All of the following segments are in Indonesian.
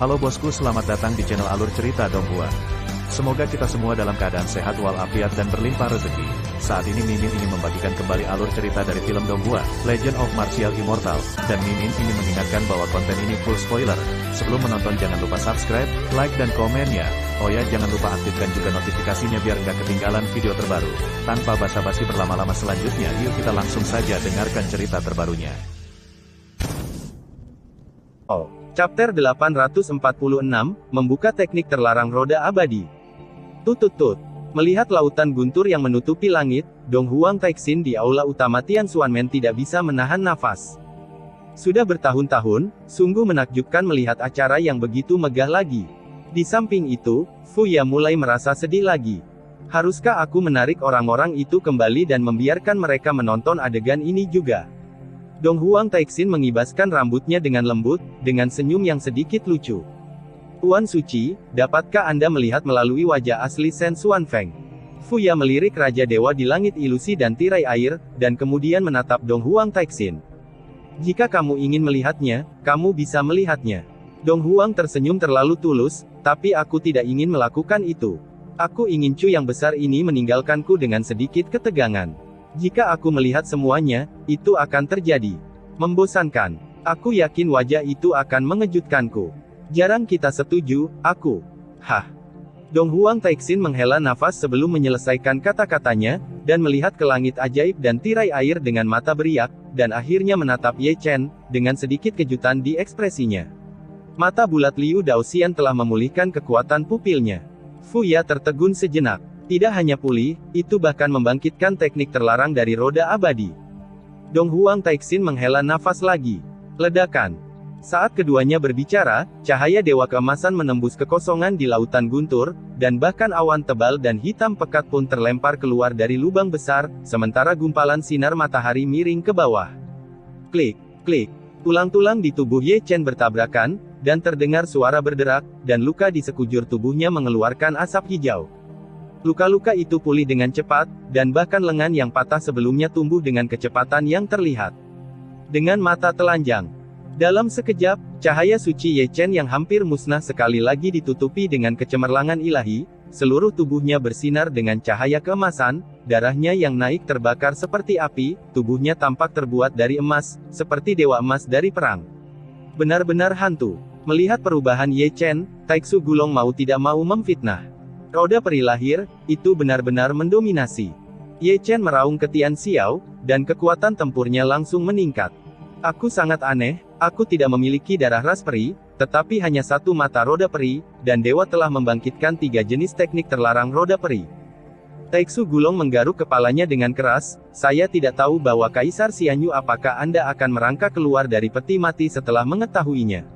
Halo bosku, selamat datang di channel Alur Cerita Donghua. Semoga kita semua dalam keadaan sehat walafiat dan berlimpah rezeki. Saat ini Mimin ingin membagikan kembali alur cerita dari film Donghua, Legend of Martial Immortal, dan Mimin ingin mengingatkan bahwa konten ini full spoiler. Sebelum menonton jangan lupa subscribe, like dan komen ya. Oh ya, jangan lupa aktifkan juga notifikasinya biar nggak ketinggalan video terbaru. Tanpa basa-basi berlama-lama selanjutnya, yuk kita langsung saja dengarkan cerita terbarunya. Oh. Chapter 846, membuka teknik terlarang roda abadi. Tutut. Melihat lautan guntur yang menutupi langit, Dong Huang Taixin di aula utama Tian Xuanmen tidak bisa menahan nafas. Sudah bertahun-tahun, sungguh menakjubkan melihat acara yang begitu megah lagi. Di samping itu, Fu Ya mulai merasa sedih lagi. Haruskah aku menarik orang-orang itu kembali dan membiarkan mereka menonton adegan ini juga? Dong Huang Taixin mengibaskan rambutnya dengan lembut, dengan senyum yang sedikit lucu. Tuan Suci, dapatkah Anda melihat melalui wajah asli Shen Xuanfeng? Fu Ya melirik Raja Dewa di langit ilusi dan tirai air, dan kemudian menatap Dong Huang Taixin. Jika kamu ingin melihatnya, kamu bisa melihatnya. Dong Huang tersenyum terlalu tulus, tapi aku tidak ingin melakukan itu. Aku ingin Cu yang besar ini meninggalkanku dengan sedikit ketegangan. Jika aku melihat semuanya, itu akan terjadi. Membosankan. Aku yakin wajah itu akan mengejutkanku. Jarang kita setuju, aku. Hah. Dong Huang Taixin menghela nafas sebelum menyelesaikan kata-katanya, dan melihat ke langit ajaib dan tirai air dengan mata beriak, dan akhirnya menatap Ye Chen, dengan sedikit kejutan di ekspresinya. Mata bulat Liu Daoxian telah memulihkan kekuatan pupilnya. Fu Ya tertegun sejenak. Tidak hanya pulih, itu bahkan membangkitkan teknik terlarang dari roda abadi. Dong Huang Taixin menghela nafas lagi. Ledakan. Saat keduanya berbicara, cahaya dewa keemasan menembus kekosongan di lautan guntur, dan bahkan awan tebal dan hitam pekat pun terlempar keluar dari lubang besar, sementara gumpalan sinar matahari miring ke bawah. Klik, klik. Tulang-tulang di tubuh Ye Chen bertabrakan, dan terdengar suara berderak, dan luka di sekujur tubuhnya mengeluarkan asap hijau. Luka-luka itu pulih dengan cepat, dan bahkan lengan yang patah sebelumnya tumbuh dengan kecepatan yang terlihat. Dengan mata telanjang. Dalam sekejap, cahaya suci Ye Chen yang hampir musnah sekali lagi ditutupi dengan kecemerlangan ilahi, seluruh tubuhnya bersinar dengan cahaya keemasan, darahnya yang naik terbakar seperti api, tubuhnya tampak terbuat dari emas, seperti dewa emas dari perang. Benar-benar hantu. Melihat perubahan Ye Chen, Taixu Gulong mau tidak mau memfitnah. Roda peri lahir, itu benar-benar mendominasi. Ye Chen meraung ke Tian Xiao, dan kekuatan tempurnya langsung meningkat. Aku sangat aneh, aku tidak memiliki darah ras peri, tetapi hanya satu mata roda peri, dan dewa telah membangkitkan 3 jenis teknik terlarang roda peri. Taixu Gulong menggaruk kepalanya dengan keras, saya tidak tahu bahwa Kaisar Xianyu apakah Anda akan merangkak keluar dari peti mati setelah mengetahuinya.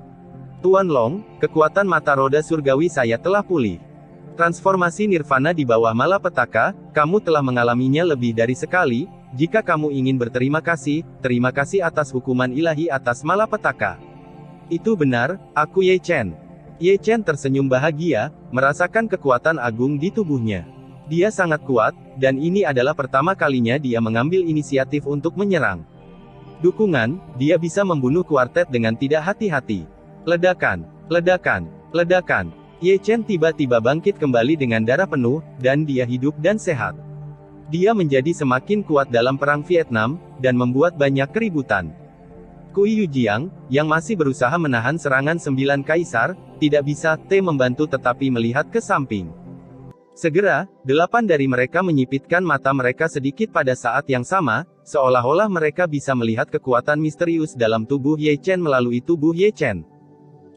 Tuan Long, kekuatan mata roda surgawi saya telah pulih. Transformasi nirvana di bawah malapetaka, kamu telah mengalaminya lebih dari sekali, jika kamu ingin berterima kasih, terima kasih atas hukuman ilahi atas malapetaka. Itu benar, aku Ye Chen. Ye Chen tersenyum bahagia, merasakan kekuatan agung di tubuhnya. Dia sangat kuat, dan ini adalah pertama kalinya dia mengambil inisiatif untuk menyerang. Dukungan, dia bisa membunuh kuartet dengan tidak hati-hati. Ledakan, ledakan, ledakan. Ye Chen tiba-tiba bangkit kembali dengan darah penuh, dan dia hidup dan sehat. Dia menjadi semakin kuat dalam perang Vietnam, dan membuat banyak keributan. Kui Yujiang, yang masih berusaha menahan serangan 9 kaisar, tidak bisa membantu tetapi melihat ke samping. Segera, 8 dari mereka menyipitkan mata mereka sedikit pada saat yang sama, seolah-olah mereka bisa melihat kekuatan misterius dalam tubuh Ye Chen melalui tubuh Ye Chen.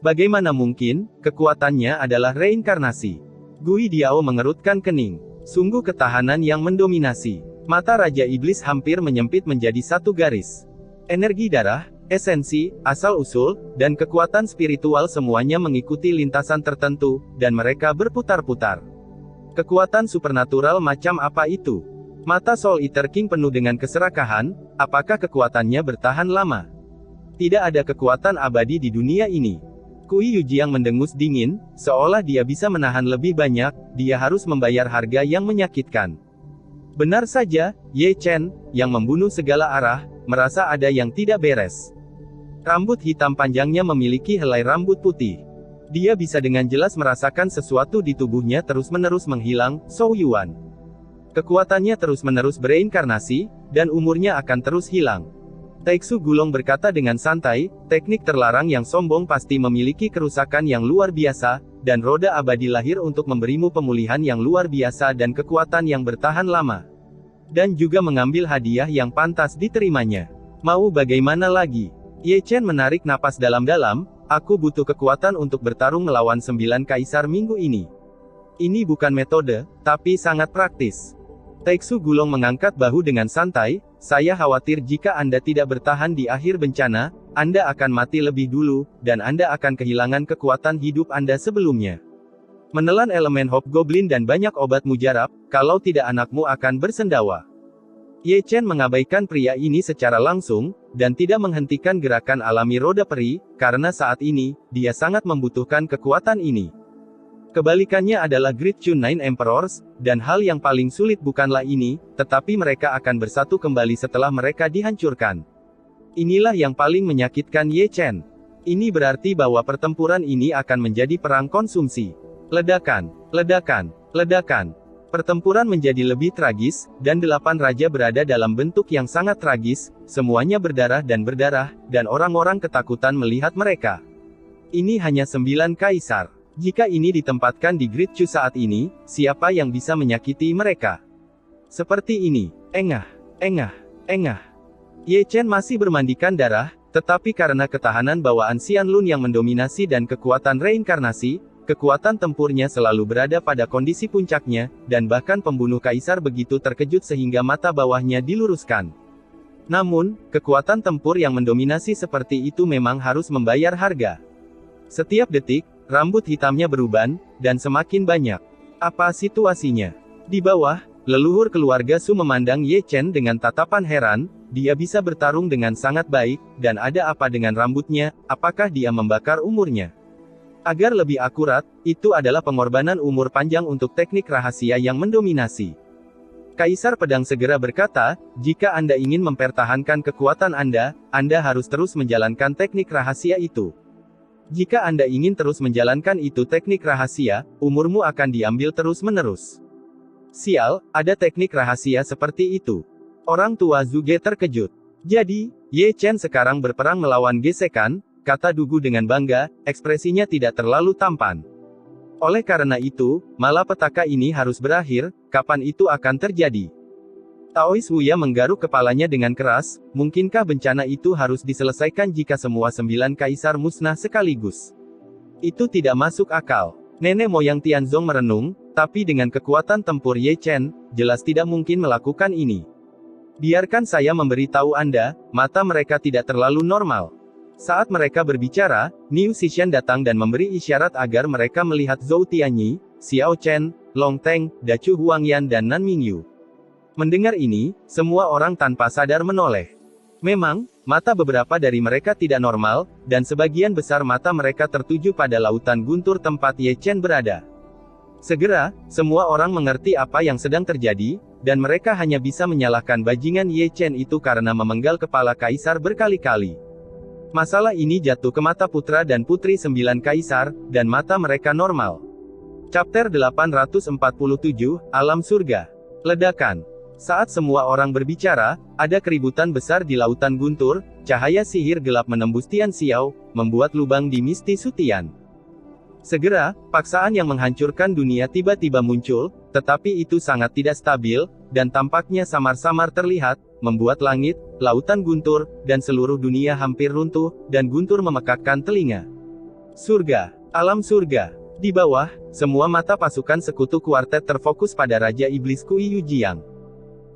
Bagaimana mungkin, kekuatannya adalah reinkarnasi. Gui Diao mengerutkan kening. Sungguh ketahanan yang mendominasi. Mata Raja Iblis hampir menyempit menjadi satu garis. Energi darah, esensi, asal-usul, dan kekuatan spiritual semuanya mengikuti lintasan tertentu, dan mereka berputar-putar. Kekuatan supernatural macam apa itu? Mata Soul Eater King penuh dengan keserakahan, apakah kekuatannya bertahan lama? Tidak ada kekuatan abadi di dunia ini. Kui Yujiang mendengus dingin, seolah dia bisa menahan lebih banyak, dia harus membayar harga yang menyakitkan. Benar saja, Ye Chen, yang membunuh segala arah, merasa ada yang tidak beres. Rambut hitam panjangnya memiliki helai rambut putih. Dia bisa dengan jelas merasakan sesuatu di tubuhnya terus-menerus menghilang. Zhou Yuan. Kekuatannya terus-menerus bereinkarnasi, dan umurnya akan terus hilang. Taixu Gulong berkata dengan santai, teknik terlarang yang sombong pasti memiliki kerusakan yang luar biasa, dan roda abadi lahir untuk memberimu pemulihan yang luar biasa dan kekuatan yang bertahan lama. Dan juga mengambil hadiah yang pantas diterimanya. Mau bagaimana lagi? Ye Chen menarik napas dalam-dalam, aku butuh kekuatan untuk bertarung melawan 9 kaisar minggu ini. Ini bukan metode, tapi sangat praktis. Taixu Gulong mengangkat bahu dengan santai, saya khawatir jika Anda tidak bertahan di akhir bencana, Anda akan mati lebih dulu, dan Anda akan kehilangan kekuatan hidup Anda sebelumnya. Menelan elemen hobgoblin dan banyak obat mujarab, kalau tidak anakmu akan bersendawa. Ye Chen mengabaikan pria ini secara langsung, dan tidak menghentikan gerakan alami roda peri, karena saat ini, dia sangat membutuhkan kekuatan ini. Kebalikannya adalah Great Chun Nine Emperors, dan hal yang paling sulit bukanlah ini, tetapi mereka akan bersatu kembali setelah mereka dihancurkan. Inilah yang paling menyakitkan Ye Chen. Ini berarti bahwa pertempuran ini akan menjadi perang konsumsi. Ledakan, ledakan, ledakan. Pertempuran menjadi lebih tragis, dan 8 raja berada dalam bentuk yang sangat tragis, semuanya berdarah, dan orang-orang ketakutan melihat mereka. Ini hanya 9 kaisar. Jika ini ditempatkan di Great Chu saat ini, siapa yang bisa menyakiti mereka? Seperti ini, engah, engah, engah. Ye Chen masih bermandikan darah, tetapi karena ketahanan bawaan Xianlun yang mendominasi dan kekuatan reinkarnasi, kekuatan tempurnya selalu berada pada kondisi puncaknya, dan bahkan pembunuh kaisar begitu terkejut sehingga mata bawahnya diluruskan. Namun, kekuatan tempur yang mendominasi seperti itu memang harus membayar harga. Setiap detik, rambut hitamnya beruban, dan semakin banyak. Apa situasinya? Di bawah, leluhur keluarga Su memandang Ye Chen dengan tatapan heran, dia bisa bertarung dengan sangat baik, dan ada apa dengan rambutnya, apakah dia membakar umurnya? Agar lebih akurat, itu adalah pengorbanan umur panjang untuk teknik rahasia yang mendominasi. Kaisar Pedang segera berkata, jika Anda ingin mempertahankan kekuatan Anda harus terus menjalankan teknik rahasia itu. Jika Anda ingin terus menjalankan itu teknik rahasia, umurmu akan diambil terus-menerus. Sial, ada teknik rahasia seperti itu. Orang tua Zhuge terkejut. Jadi, Ye Chen sekarang berperang melawan gesekan, kata Dugu dengan bangga, ekspresinya tidak terlalu tampan. Oleh karena itu, malapetaka ini harus berakhir, kapan itu akan terjadi? Taois Wuya menggaruk kepalanya dengan keras, mungkinkah bencana itu harus diselesaikan jika semua 9 kaisar musnah sekaligus? Itu tidak masuk akal. Nenek moyang Tianzong merenung, tapi dengan kekuatan tempur Ye Chen, jelas tidak mungkin melakukan ini. Biarkan saya memberitahu Anda, mata mereka tidak terlalu normal. Saat mereka berbicara, Niu Xishan datang dan memberi isyarat agar mereka melihat Zhou Tianyi, Xiao Chen, Long Teng, Dachu Huangyan dan Nan Mingyu. Mendengar ini, semua orang tanpa sadar menoleh. Memang, mata beberapa dari mereka tidak normal, dan sebagian besar mata mereka tertuju pada lautan guntur tempat Ye Chen berada. Segera, semua orang mengerti apa yang sedang terjadi, dan mereka hanya bisa menyalahkan bajingan Ye Chen itu karena memenggal kepala kaisar berkali-kali. Masalah ini jatuh ke mata putra dan putri 9 kaisar, dan mata mereka normal. Chapter 847, Alam Surga. Ledakan. Saat semua orang berbicara, ada keributan besar di lautan guntur, cahaya sihir gelap menembus Tian Xiao, membuat lubang di misti Sutian. Segera, paksaan yang menghancurkan dunia tiba-tiba muncul, tetapi itu sangat tidak stabil, dan tampaknya samar-samar terlihat, membuat langit, lautan guntur, dan seluruh dunia hampir runtuh, dan guntur memekakkan telinga. Surga. Alam surga. Di bawah, semua mata pasukan sekutu kuartet terfokus pada Raja Iblis Kui Yujiang.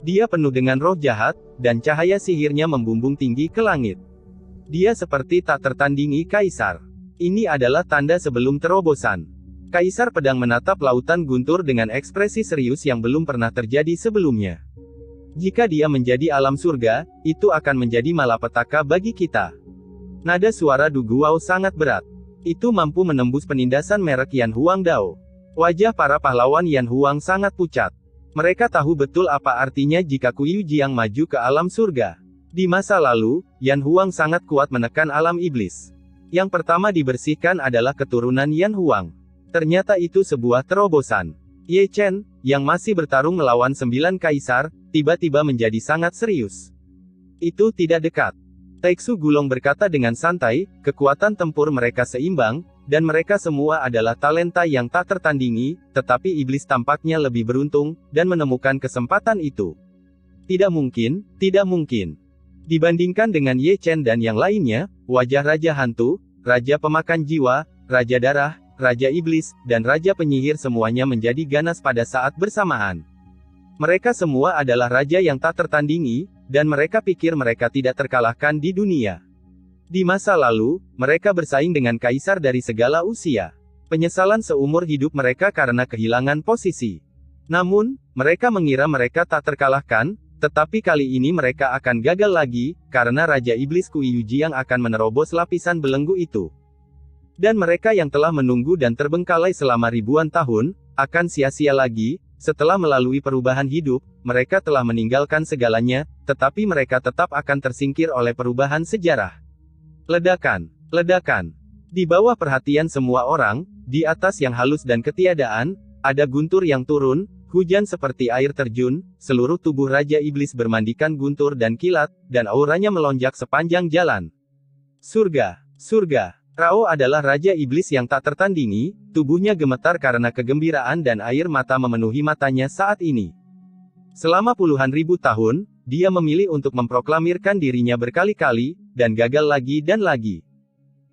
Dia penuh dengan roh jahat, dan cahaya sihirnya membumbung tinggi ke langit. Dia seperti tak tertandingi kaisar. Ini adalah tanda sebelum terobosan. Kaisar Pedang menatap lautan guntur dengan ekspresi serius yang belum pernah terjadi sebelumnya. Jika dia menjadi alam surga, itu akan menjadi malapetaka bagi kita. Nada suara Du Guao sangat berat. Itu mampu menembus penindasan merek Yan Huang Dao. Wajah para pahlawan Yan Huang sangat pucat. Mereka tahu betul apa artinya jika Kui Yujiang maju ke alam surga. Di masa lalu, Yan Huang sangat kuat menekan alam iblis. Yang pertama dibersihkan adalah keturunan Yan Huang. Ternyata itu sebuah terobosan. Ye Chen, yang masih bertarung melawan 9 kaisar, tiba-tiba menjadi sangat serius. Itu tidak dekat. Taixu Gulong berkata dengan santai, kekuatan tempur mereka seimbang, dan mereka semua adalah talenta yang tak tertandingi, tetapi iblis tampaknya lebih beruntung, dan menemukan kesempatan itu. Tidak mungkin, tidak mungkin. Dibandingkan dengan Ye Chen dan yang lainnya, wajah Raja Hantu, Raja Pemakan Jiwa, Raja Darah, Raja Iblis, dan Raja Penyihir semuanya menjadi ganas pada saat bersamaan. Mereka semua adalah raja yang tak tertandingi, dan mereka pikir mereka tidak terkalahkan di dunia. Di masa lalu, mereka bersaing dengan kaisar dari segala usia. Penyesalan seumur hidup mereka karena kehilangan posisi. Namun, mereka mengira mereka tak terkalahkan, tetapi kali ini mereka akan gagal lagi, karena Raja Iblis Kui Yuji yang akan menerobos lapisan belenggu itu. Dan mereka yang telah menunggu dan terbengkalai selama ribuan tahun, akan sia-sia lagi, setelah melalui perubahan hidup, mereka telah meninggalkan segalanya, tetapi mereka tetap akan tersingkir oleh perubahan sejarah. Ledakan, ledakan. Di bawah perhatian semua orang, di atas yang halus dan ketiadaan, ada guntur yang turun, hujan seperti air terjun, seluruh tubuh Raja Iblis bermandikan guntur dan kilat, dan auranya melonjak sepanjang jalan. Surga, surga. Rao adalah Raja Iblis yang tak tertandingi, tubuhnya gemetar karena kegembiraan dan air mata memenuhi matanya saat ini. Selama puluhan ribu tahun, dia memilih untuk memproklamirkan dirinya berkali-kali, dan gagal lagi dan lagi.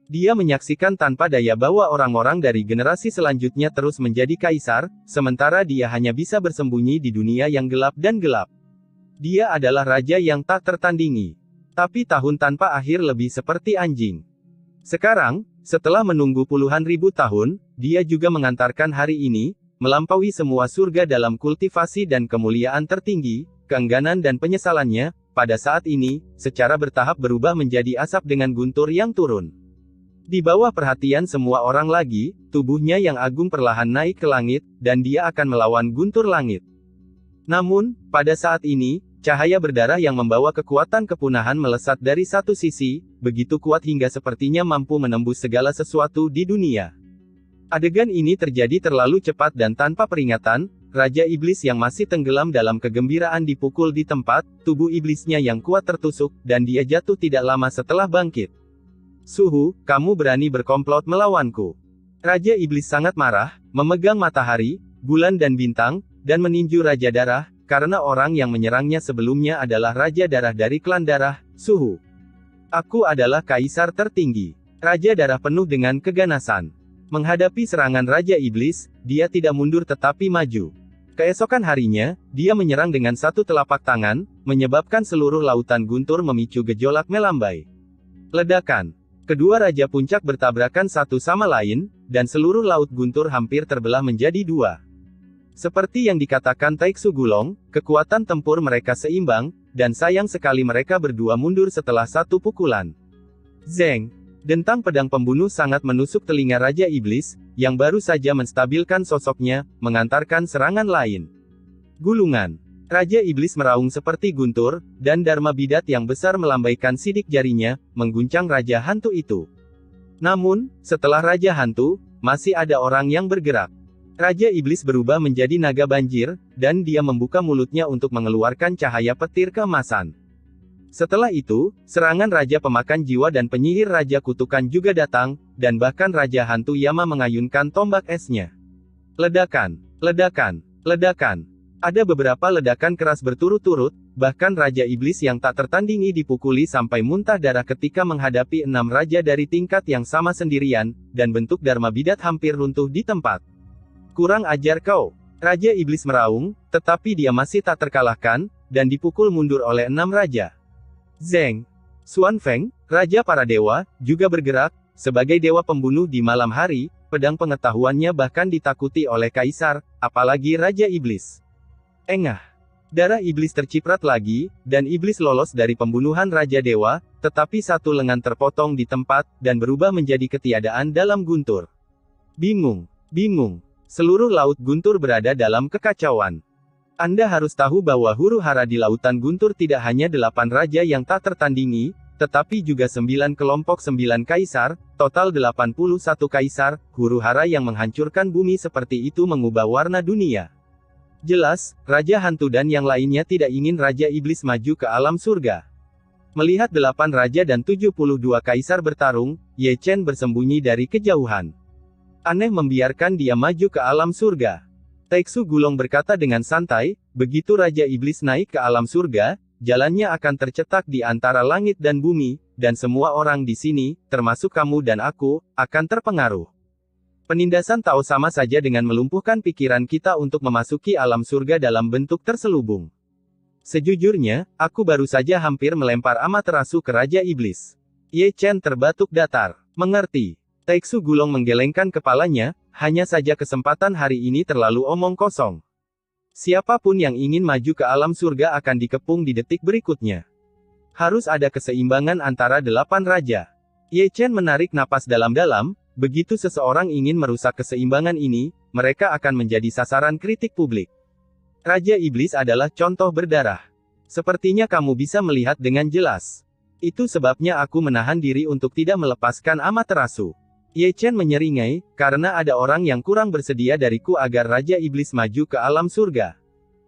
Dia menyaksikan tanpa daya bahwa orang-orang dari generasi selanjutnya terus menjadi kaisar, sementara dia hanya bisa bersembunyi di dunia yang gelap dan gelap. Dia adalah raja yang tak tertandingi. Tapi tahun tanpa akhir lebih seperti anjing. Sekarang, setelah menunggu puluhan ribu tahun, dia juga mengantarkan hari ini, melampaui semua surga dalam kultivasi dan kemuliaan tertinggi, keengganan dan penyesalannya, pada saat ini, secara bertahap berubah menjadi asap dengan guntur yang turun. Di bawah perhatian semua orang lagi, tubuhnya yang agung perlahan naik ke langit, dan dia akan melawan guntur langit. Namun, pada saat ini, cahaya berdarah yang membawa kekuatan kepunahan melesat dari satu sisi, begitu kuat hingga sepertinya mampu menembus segala sesuatu di dunia. Adegan ini terjadi terlalu cepat dan tanpa peringatan, Raja Iblis yang masih tenggelam dalam kegembiraan dipukul di tempat, tubuh iblisnya yang kuat tertusuk, dan dia jatuh tidak lama setelah bangkit. Suhu, kamu berani berkomplot melawanku. Raja Iblis sangat marah, memegang matahari, bulan dan bintang, dan meninju Raja Darah, karena orang yang menyerangnya sebelumnya adalah Raja Darah dari klan Darah, Suhu. Aku adalah kaisar tertinggi. Raja Darah penuh dengan keganasan. Menghadapi serangan Raja Iblis, dia tidak mundur tetapi maju. Keesokan harinya, dia menyerang dengan satu telapak tangan, menyebabkan seluruh lautan guntur memicu gejolak melambai. Ledakan. Kedua Raja Puncak bertabrakan satu sama lain, dan seluruh laut guntur hampir terbelah menjadi dua. Seperti yang dikatakan Taixu Gulong, kekuatan tempur mereka seimbang, dan sayang sekali mereka berdua mundur setelah satu pukulan. Zeng. Dentang pedang pembunuh sangat menusuk telinga Raja Iblis, yang baru saja menstabilkan sosoknya, mengantarkan serangan lain. Gulungan. Raja Iblis meraung seperti guntur, dan Dharma Bidat yang besar melambaikan sidik jarinya, mengguncang Raja Hantu itu. Namun, setelah Raja Hantu, masih ada orang yang bergerak. Raja Iblis berubah menjadi naga banjir, dan dia membuka mulutnya untuk mengeluarkan cahaya petir keemasan. Setelah itu, serangan Raja Pemakan Jiwa dan Penyihir Raja Kutukan juga datang, dan bahkan Raja Hantu Yama mengayunkan tombak esnya. Ledakan, ledakan, ledakan. Ada beberapa ledakan keras berturut-turut, bahkan Raja Iblis yang tak tertandingi dipukuli sampai muntah darah ketika menghadapi 6 raja dari tingkat yang sama sendirian, dan bentuk Dharma Bidat hampir runtuh di tempat. Kurang ajar kau. Raja Iblis meraung, tetapi dia masih tak terkalahkan, dan dipukul mundur oleh 6 raja. Zeng. Xuan Feng, Raja para Dewa, juga bergerak, sebagai dewa pembunuh di malam hari, pedang pengetahuannya bahkan ditakuti oleh Kaisar, apalagi Raja Iblis. Engah. Darah Iblis terciprat lagi, dan Iblis lolos dari pembunuhan Raja Dewa, tetapi satu lengan terpotong di tempat, dan berubah menjadi ketiadaan dalam guntur. Bingung. Bingung. Seluruh laut guntur berada dalam kekacauan. Anda harus tahu bahwa huru-hara di lautan guntur tidak hanya 8 raja yang tak tertandingi, tetapi juga 9 kelompok 9 kaisar, total 81 kaisar, huru-hara yang menghancurkan bumi seperti itu mengubah warna dunia. Jelas, Raja Hantu dan yang lainnya tidak ingin Raja Iblis maju ke alam surga. Melihat 8 raja dan 72 kaisar bertarung, Ye Chen bersembunyi dari kejauhan. Aneh membiarkan dia maju ke alam surga. Taeksu Gulong berkata dengan santai, begitu Raja Iblis naik ke alam surga, jalannya akan tercetak di antara langit dan bumi, dan semua orang di sini, termasuk kamu dan aku, akan terpengaruh. Penindasan Tao sama saja dengan melumpuhkan pikiran kita untuk memasuki alam surga dalam bentuk terselubung. Sejujurnya, aku baru saja hampir melempar Amaterasu ke Raja Iblis. Ye Chen terbatuk datar. Mengerti. Taeksu Gulong menggelengkan kepalanya, hanya saja kesempatan hari ini terlalu omong kosong. Siapapun yang ingin maju ke alam surga akan dikepung di detik berikutnya. Harus ada keseimbangan antara 8 raja. Ye Chen menarik napas dalam-dalam, begitu seseorang ingin merusak keseimbangan ini, mereka akan menjadi sasaran kritik publik. Raja Iblis adalah contoh berdarah. Sepertinya kamu bisa melihat dengan jelas. Itu sebabnya aku menahan diri untuk tidak melepaskan Amaterasu. Ye Chen menyeringai, karena ada orang yang kurang bersedia dariku agar Raja Iblis maju ke alam surga.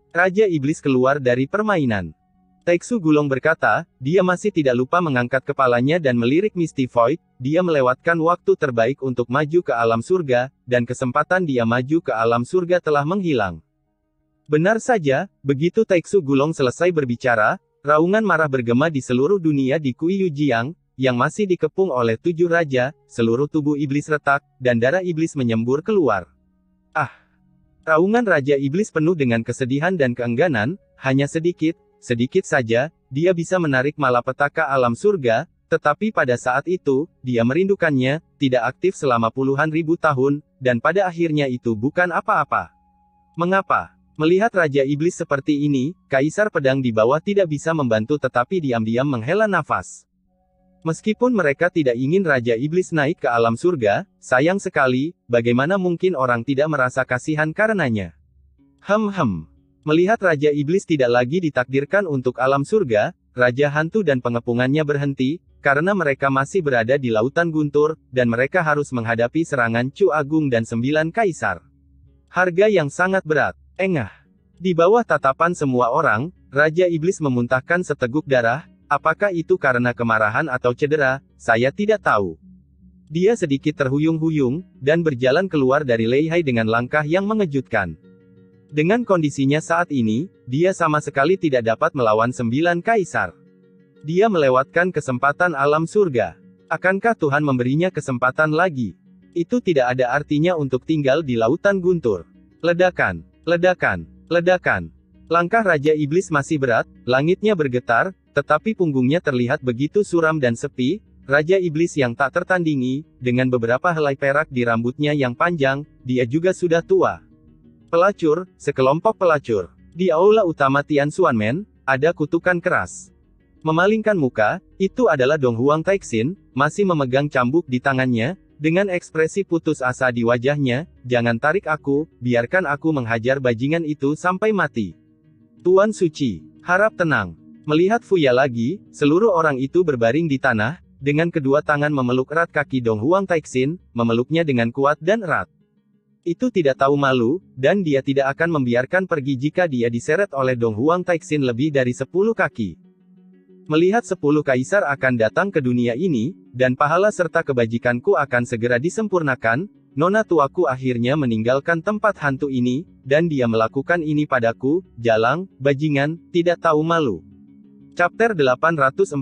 Raja Iblis keluar dari permainan. Taeksu Gulong berkata, dia masih tidak lupa mengangkat kepalanya dan melirik Misty Void, dia melewatkan waktu terbaik untuk maju ke alam surga, dan kesempatan dia maju ke alam surga telah menghilang. Benar saja, begitu Taeksu Gulong selesai berbicara, raungan marah bergema di seluruh dunia di Kuiyujiang, yang masih dikepung oleh 7 raja, seluruh tubuh iblis retak, dan darah iblis menyembur keluar. Ah! Raungan Raja Iblis penuh dengan kesedihan dan keengganan, hanya sedikit saja, dia bisa menarik malapetaka alam surga, tetapi pada saat itu, dia merindukannya, tidak aktif selama puluhan ribu tahun, dan pada akhirnya itu bukan apa-apa. Mengapa? Melihat Raja Iblis seperti ini, Kaisar Pedang di bawah tidak bisa membantu tetapi diam-diam menghela nafas. Meskipun mereka tidak ingin Raja Iblis naik ke alam surga, sayang sekali, bagaimana mungkin orang tidak merasa kasihan karenanya. Melihat Raja Iblis tidak lagi ditakdirkan untuk alam surga, Raja Hantu dan pengepungannya berhenti, karena mereka masih berada di Lautan Guntur, dan mereka harus menghadapi serangan Chu Agung dan 9 Kaisar. Harga yang sangat berat. Engah. Di bawah tatapan semua orang, Raja Iblis memuntahkan seteguk darah. Apakah itu karena kemarahan atau cedera, saya tidak tahu. Dia sedikit terhuyung-huyung, dan berjalan keluar dari Leihai dengan langkah yang mengejutkan. Dengan kondisinya saat ini, dia sama sekali tidak dapat melawan 9 kaisar. Dia melewatkan kesempatan alam surga. Akankah Tuhan memberinya kesempatan lagi? Itu tidak ada artinya untuk tinggal di Lautan Guntur. Ledakan, ledakan, ledakan. Langkah Raja Iblis masih berat, langitnya bergetar, tetapi punggungnya terlihat begitu suram dan sepi. Raja Iblis yang tak tertandingi, dengan beberapa helai perak di rambutnya yang panjang, dia juga sudah tua. Pelacur, sekelompok pelacur. Di aula utama Tianxuanmen, ada kutukan keras. Memalingkan muka, itu adalah Dong Huang Taixin, masih memegang cambuk di tangannya, dengan ekspresi putus asa di wajahnya. Jangan tarik aku, biarkan aku menghajar bajingan itu sampai mati. Tuan Suci, harap tenang. Melihat Fuya lagi, seluruh orang itu berbaring di tanah, dengan kedua tangan memeluk erat kaki Dong Huang Taixin, memeluknya dengan kuat dan erat. Itu tidak tahu malu, dan dia tidak akan membiarkan pergi jika dia diseret oleh Dong Huang Taixin lebih dari 10 kaki. Melihat 10 kaisar akan datang ke dunia ini, dan pahala serta kebajikanku akan segera disempurnakan, Nona tuaku akhirnya meninggalkan tempat hantu ini, dan dia melakukan ini padaku, jalang, bajingan, tidak tahu malu. Chapter 848,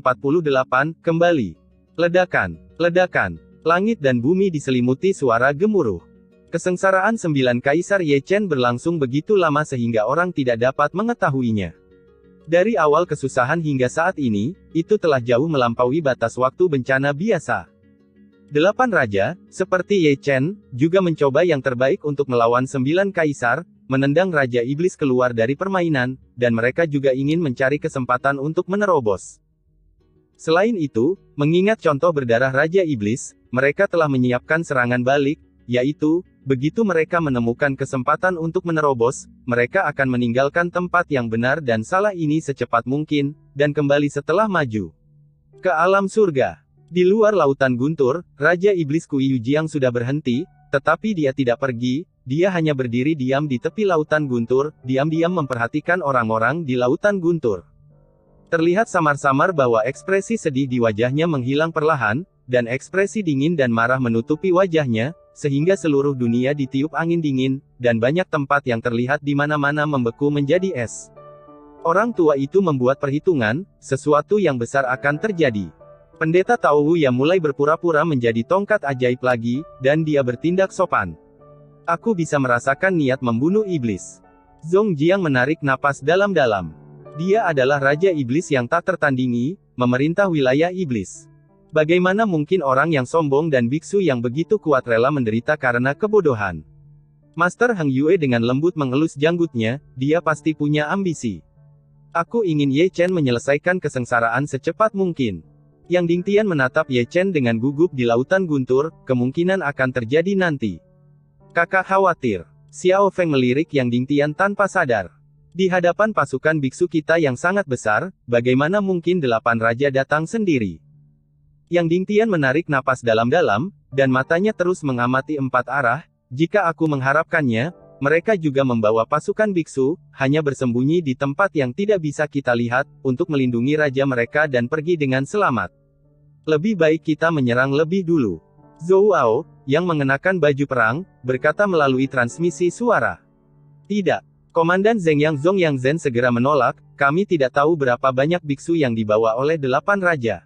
kembali. Ledakan, ledakan. Langit dan bumi diselimuti suara gemuruh. Kesengsaraan 9 Kaisar Ye Chen berlangsung begitu lama sehingga orang tidak dapat mengetahuinya. Dari awal kesusahan hingga saat ini, itu telah jauh melampaui batas waktu bencana biasa. 8 raja, seperti Ye Chen, juga mencoba yang terbaik untuk melawan 9 kaisar, menendang Raja Iblis keluar dari permainan, dan mereka juga ingin mencari kesempatan untuk menerobos. Selain itu, mengingat contoh berdarah Raja Iblis, mereka telah menyiapkan serangan balik, yaitu, begitu mereka menemukan kesempatan untuk menerobos, mereka akan meninggalkan tempat yang benar dan salah ini secepat mungkin, dan kembali setelah maju. Ke alam surga. Di luar lautan guntur, Raja Iblis Kui Yujiang sudah berhenti, tetapi dia tidak pergi, dia hanya berdiri diam di tepi lautan guntur, diam-diam memperhatikan orang-orang di lautan guntur. Terlihat samar-samar bahwa ekspresi sedih di wajahnya menghilang perlahan, dan ekspresi dingin dan marah menutupi wajahnya, sehingga seluruh dunia ditiup angin dingin, dan banyak tempat yang terlihat di mana-mana membeku menjadi es. Orang tua itu membuat perhitungan, sesuatu yang besar akan terjadi. Pendeta Tao Wu ya mulai berpura-pura menjadi tongkat ajaib lagi, dan dia bertindak sopan. Aku bisa merasakan niat membunuh iblis. Zhong Jiang menarik napas dalam-dalam. Dia adalah Raja Iblis yang tak tertandingi, memerintah wilayah iblis. Bagaimana mungkin orang yang sombong dan biksu yang begitu kuat rela menderita karena kebodohan? Master Hang Yue dengan lembut mengelus janggutnya, dia pasti punya ambisi. Aku ingin Ye Chen menyelesaikan kesengsaraan secepat mungkin. Yang Ding Tian menatap Ye Chen dengan gugup di lautan guntur, kemungkinan akan terjadi nanti. Kakak khawatir. Xiao Feng melirik Yang Ding Tian tanpa sadar. Di hadapan pasukan biksu kita yang sangat besar, bagaimana mungkin 8 raja datang sendiri? Yang Ding Tian menarik napas dalam-dalam, dan matanya terus mengamati 4 arah. Jika aku mengharapkannya, mereka juga membawa pasukan biksu, hanya bersembunyi di tempat yang tidak bisa kita lihat, untuk melindungi raja mereka dan pergi dengan selamat. Lebih baik kita menyerang lebih dulu. Zhou Ao, yang mengenakan baju perang, berkata melalui transmisi suara. Tidak. Komandan Zheng Yang Zhong Yang Zhen segera menolak, kami tidak tahu berapa banyak biksu yang dibawa oleh 8 raja.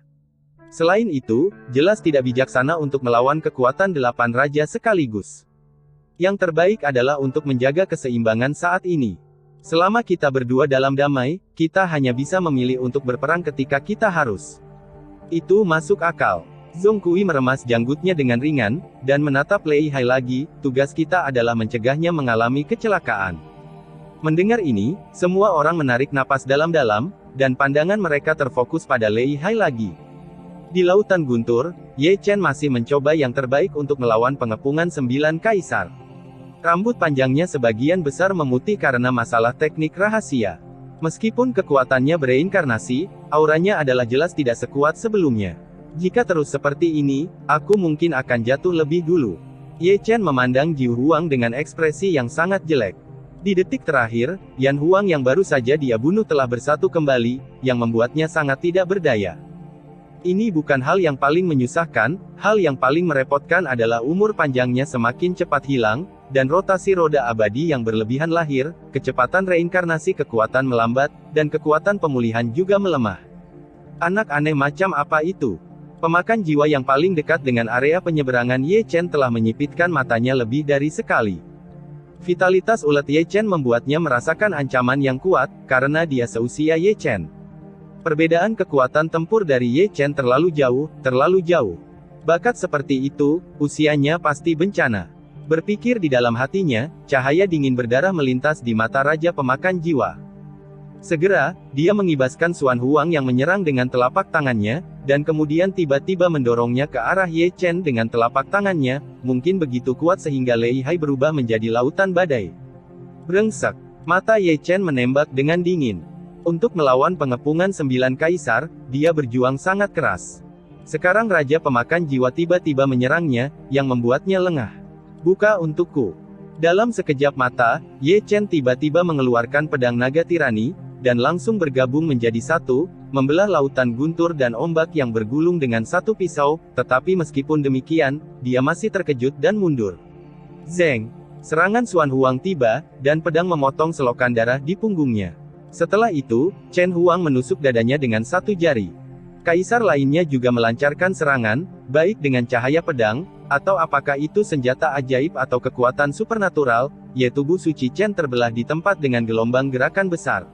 Selain itu, jelas tidak bijaksana untuk melawan kekuatan 8 raja sekaligus. Yang terbaik adalah untuk menjaga keseimbangan saat ini. Selama kita berdua dalam damai, kita hanya bisa memilih untuk berperang ketika kita harus. Itu masuk akal. Zhong Kui meremas janggutnya dengan ringan, dan menatap Lei Hai lagi, tugas kita adalah mencegahnya mengalami kecelakaan. Mendengar ini, semua orang menarik napas dalam-dalam, dan pandangan mereka terfokus pada Lei Hai lagi. Di lautan guntur, Ye Chen masih mencoba yang terbaik untuk melawan pengepungan 9 kaisar. Rambut panjangnya sebagian besar memutih karena masalah teknik rahasia. Meskipun kekuatannya bereinkarnasi, auranya adalah jelas tidak sekuat sebelumnya. Jika terus seperti ini, aku mungkin akan jatuh lebih dulu. Ye Chen memandang Ji Huang dengan ekspresi yang sangat jelek. Di detik terakhir, Yan Huang yang baru saja dia bunuh telah bersatu kembali, yang membuatnya sangat tidak berdaya. Ini bukan hal yang paling menyusahkan, hal yang paling merepotkan adalah umur panjangnya semakin cepat hilang, dan rotasi roda abadi yang berlebihan lahir, kecepatan reinkarnasi kekuatan melambat, dan kekuatan pemulihan juga melemah. Anak aneh macam apa itu? Pemakan jiwa yang paling dekat dengan area penyeberangan Ye Chen telah menyipitkan matanya lebih dari sekali. Vitalitas ulet Ye Chen membuatnya merasakan ancaman yang kuat, karena dia seusia Ye Chen. Perbedaan kekuatan tempur dari Ye Chen terlalu jauh, terlalu jauh. Bakat seperti itu, usianya pasti bencana. Berpikir di dalam hatinya, cahaya dingin berdarah melintas di mata Raja Pemakan Jiwa. Segera, dia mengibaskan Xuan Huang yang menyerang dengan telapak tangannya, dan kemudian tiba-tiba mendorongnya ke arah Ye Chen dengan telapak tangannya, mungkin begitu kuat sehingga Lei Hai berubah menjadi lautan badai. Brengsek. Mata Ye Chen menembak dengan dingin. Untuk melawan pengepungan 9 kaisar, dia berjuang sangat keras. Sekarang Raja Pemakan Jiwa tiba-tiba menyerangnya, yang membuatnya lengah. Buka untukku. Dalam sekejap mata, Ye Chen tiba-tiba mengeluarkan pedang naga tirani, dan langsung bergabung menjadi satu, membelah lautan guntur dan ombak yang bergulung dengan satu pisau, tetapi meskipun demikian, dia masih terkejut dan mundur. Zeng! Serangan Xuan Huang tiba, dan pedang memotong selokan darah di punggungnya. Setelah itu, Chen Huang menusuk dadanya dengan satu jari. Kaisar lainnya juga melancarkan serangan, baik dengan cahaya pedang, atau apakah itu senjata ajaib atau kekuatan supernatural, yaitu tubuh suci Chen terbelah di tempat dengan gelombang gerakan besar.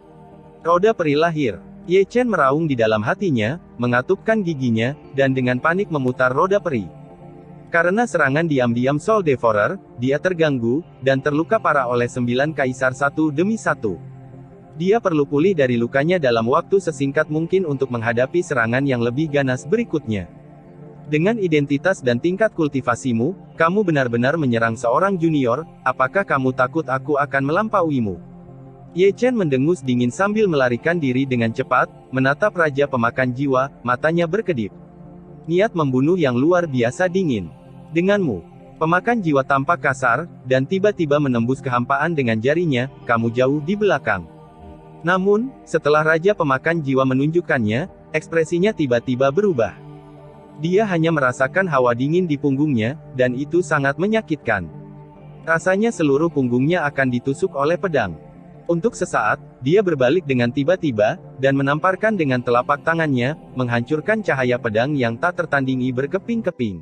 Roda peri lahir. Ye Chen meraung di dalam hatinya, mengatupkan giginya, dan dengan panik memutar roda peri. Karena serangan diam-diam Soul Devourer, dia terganggu, dan terluka parah oleh 9 kaisar satu demi satu. Dia perlu pulih dari lukanya dalam waktu sesingkat mungkin untuk menghadapi serangan yang lebih ganas berikutnya. Dengan identitas dan tingkat kultivasimu, kamu benar-benar menyerang seorang junior, apakah kamu takut aku akan melampauimu? Ye Chen mendengus dingin sambil melarikan diri dengan cepat, menatap Raja Pemakan Jiwa, matanya berkedip. Niat membunuh yang luar biasa dingin. Denganmu, pemakan jiwa tampak kasar, dan tiba-tiba menembus kehampaan dengan jarinya, kamu jauh di belakang. Namun, setelah Raja Pemakan Jiwa menunjukkannya, ekspresinya tiba-tiba berubah. Dia hanya merasakan hawa dingin di punggungnya, dan itu sangat menyakitkan. Rasanya seluruh punggungnya akan ditusuk oleh pedang. Untuk sesaat, dia berbalik dengan tiba-tiba, dan menamparkan dengan telapak tangannya, menghancurkan cahaya pedang yang tak tertandingi berkeping-keping.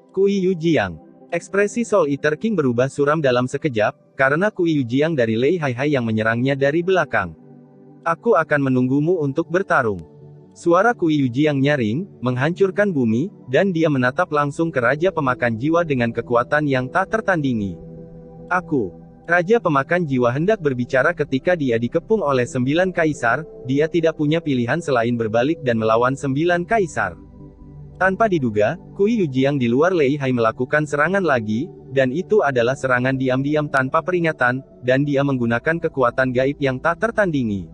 Kui Yujiang. Ekspresi Soul Eater King berubah suram dalam sekejap, karena Kui Yujiang dari Lei Hai yang menyerangnya dari belakang. Aku akan menunggumu untuk bertarung. Suara Kui Yujiang nyaring, menghancurkan bumi, dan dia menatap langsung ke Raja Pemakan Jiwa dengan kekuatan yang tak tertandingi. Raja Pemakan Jiwa hendak berbicara ketika dia dikepung oleh 9 kaisar, dia tidak punya pilihan selain berbalik dan melawan 9 kaisar. Tanpa diduga, Kui Yujiang di luar Lei Hai melakukan serangan lagi, dan itu adalah serangan diam-diam tanpa peringatan, dan dia menggunakan kekuatan gaib yang tak tertandingi.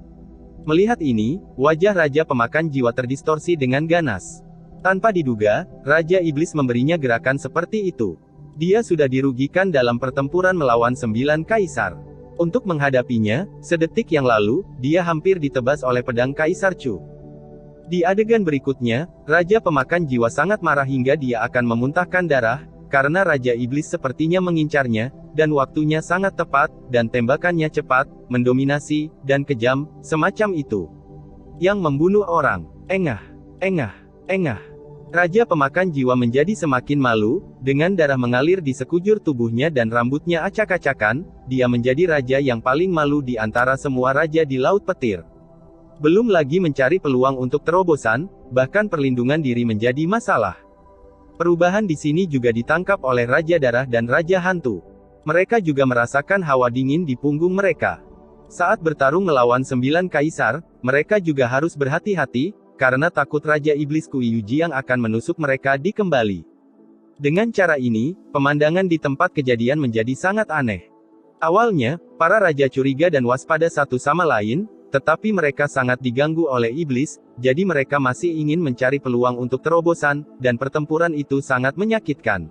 Melihat ini, wajah Raja Pemakan Jiwa terdistorsi dengan ganas. Tanpa diduga, Raja Iblis memberinya gerakan seperti itu. Dia sudah dirugikan dalam pertempuran melawan 9 kaisar. Untuk menghadapinya, sedetik yang lalu, dia hampir ditebas oleh pedang Kaisar Chu. Di adegan berikutnya, Raja Pemakan Jiwa sangat marah hingga dia akan memuntahkan darah, karena Raja Iblis sepertinya mengincarnya, dan waktunya sangat tepat, dan tembakannya cepat, mendominasi, dan kejam, semacam itu. Yang membunuh orang. Engah. Raja Pemakan Jiwa menjadi semakin malu, dengan darah mengalir di sekujur tubuhnya dan rambutnya acak-acakan, dia menjadi raja yang paling malu di antara semua raja di Laut Petir. Belum lagi mencari peluang untuk terobosan, bahkan perlindungan diri menjadi masalah. Perubahan di sini juga ditangkap oleh Raja Darah dan Raja Hantu. Mereka juga merasakan hawa dingin di punggung mereka. Saat bertarung melawan 9 kaisar, mereka juga harus berhati-hati, karena takut Raja Iblis Kui Yujiang akan menusuk mereka di kembali. Dengan cara ini, pemandangan di tempat kejadian menjadi sangat aneh. Awalnya, para raja curiga dan waspada satu sama lain, tetapi mereka sangat diganggu oleh iblis, jadi mereka masih ingin mencari peluang untuk terobosan, dan pertempuran itu sangat menyakitkan.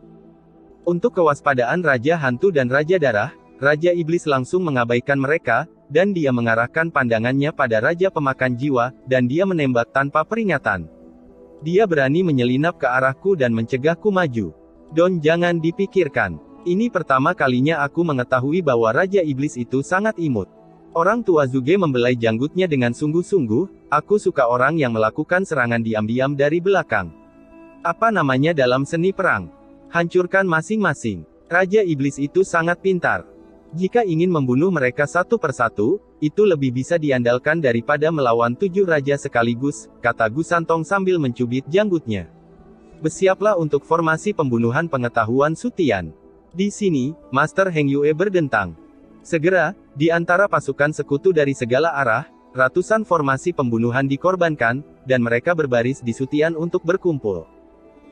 Untuk kewaspadaan Raja Hantu dan Raja Darah, Raja Iblis langsung mengabaikan mereka, dan dia mengarahkan pandangannya pada Raja Pemakan Jiwa, dan dia menembak tanpa peringatan. Dia berani menyelinap ke arahku dan mencegahku maju. Don, jangan dipikirkan. Ini pertama kalinya aku mengetahui bahwa Raja Iblis itu sangat imut. Orang tua Zuge membelai janggutnya dengan sungguh-sungguh, aku suka orang yang melakukan serangan diam-diam dari belakang. Apa namanya dalam seni perang? Hancurkan masing-masing. Raja Iblis itu sangat pintar. Jika ingin membunuh mereka satu persatu, itu lebih bisa diandalkan daripada melawan 7 raja sekaligus, kata Gu Santong sambil mencubit janggutnya. Bersiaplah untuk formasi pembunuhan pengetahuan Sutian. Di sini, Master Heng Yue berdentang. Segera, di antara pasukan sekutu dari segala arah, ratusan formasi pembunuhan dikorbankan, dan mereka berbaris di Sutian untuk berkumpul.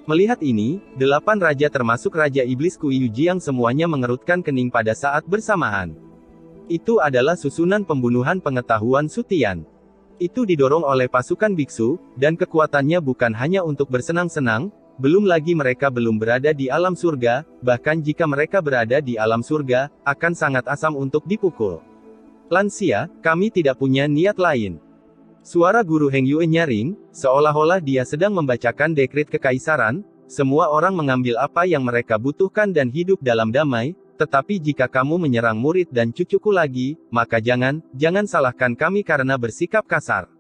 Melihat ini, 8 raja termasuk Raja Iblis Kui Yujiang semuanya mengerutkan kening pada saat bersamaan. Itu adalah susunan pembunuhan pengetahuan Sutian. Itu didorong oleh pasukan biksu, dan kekuatannya bukan hanya untuk bersenang-senang, belum lagi mereka belum berada di alam surga, bahkan jika mereka berada di alam surga, akan sangat asam untuk dipukul. Lansia, kami tidak punya niat lain. Suara guru Heng Yue nyaring, seolah-olah dia sedang membacakan dekret kekaisaran, semua orang mengambil apa yang mereka butuhkan dan hidup dalam damai, tetapi jika kamu menyerang murid dan cucuku lagi, maka jangan salahkan kami karena bersikap kasar.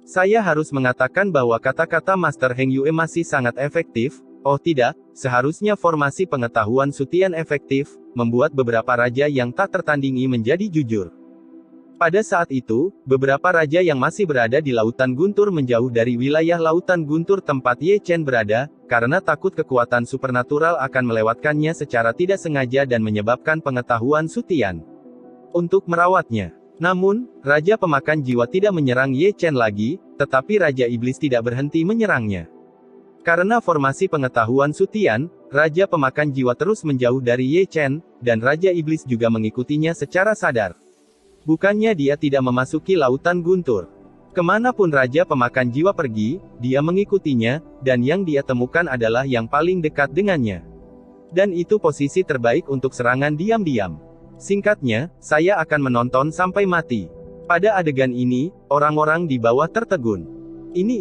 Saya harus mengatakan bahwa kata-kata Master Heng Yue masih sangat efektif, oh tidak, seharusnya formasi pengetahuan Sutian efektif, membuat beberapa raja yang tak tertandingi menjadi jujur. Pada saat itu, beberapa raja yang masih berada di Lautan Guntur menjauh dari wilayah Lautan Guntur tempat Ye Chen berada, karena takut kekuatan supernatural akan melewatkannya secara tidak sengaja dan menyebabkan pengetahuan Sutian untuk merawatnya. Namun, Raja Pemakan Jiwa tidak menyerang Ye Chen lagi, tetapi Raja Iblis tidak berhenti menyerangnya. Karena formasi pengetahuan Sutian, Raja Pemakan Jiwa terus menjauh dari Ye Chen, dan Raja Iblis juga mengikutinya secara sadar. Bukannya dia tidak memasuki lautan guntur. Kemanapun Raja Pemakan Jiwa pergi, dia mengikutinya, dan yang dia temukan adalah yang paling dekat dengannya. Dan itu posisi terbaik untuk serangan diam-diam. Singkatnya, saya akan menonton sampai mati. Pada adegan ini, orang-orang di bawah tertegun. Ini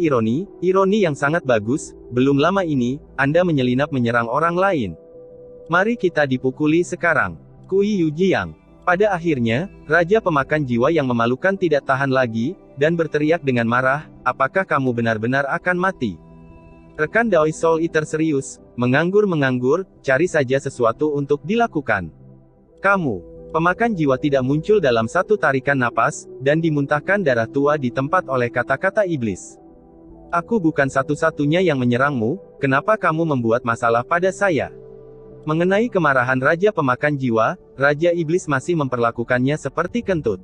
ironi yang sangat bagus. Belum lama ini, Anda menyelinap menyerang orang lain. Mari kita dipukuli sekarang. Kui Yujiang. Pada akhirnya, Raja Pemakan Jiwa yang memalukan tidak tahan lagi, dan berteriak dengan marah, apakah kamu benar-benar akan mati? Rekan Dao Soul Eater serius, menganggur, cari saja sesuatu untuk dilakukan. Kamu, pemakan jiwa tidak muncul dalam satu tarikan napas, dan dimuntahkan darah tua di tempat oleh kata-kata iblis. Aku bukan satu-satunya yang menyerangmu, kenapa kamu membuat masalah pada saya? Mengenai kemarahan Raja Pemakan Jiwa, Raja Iblis masih memperlakukannya seperti kentut.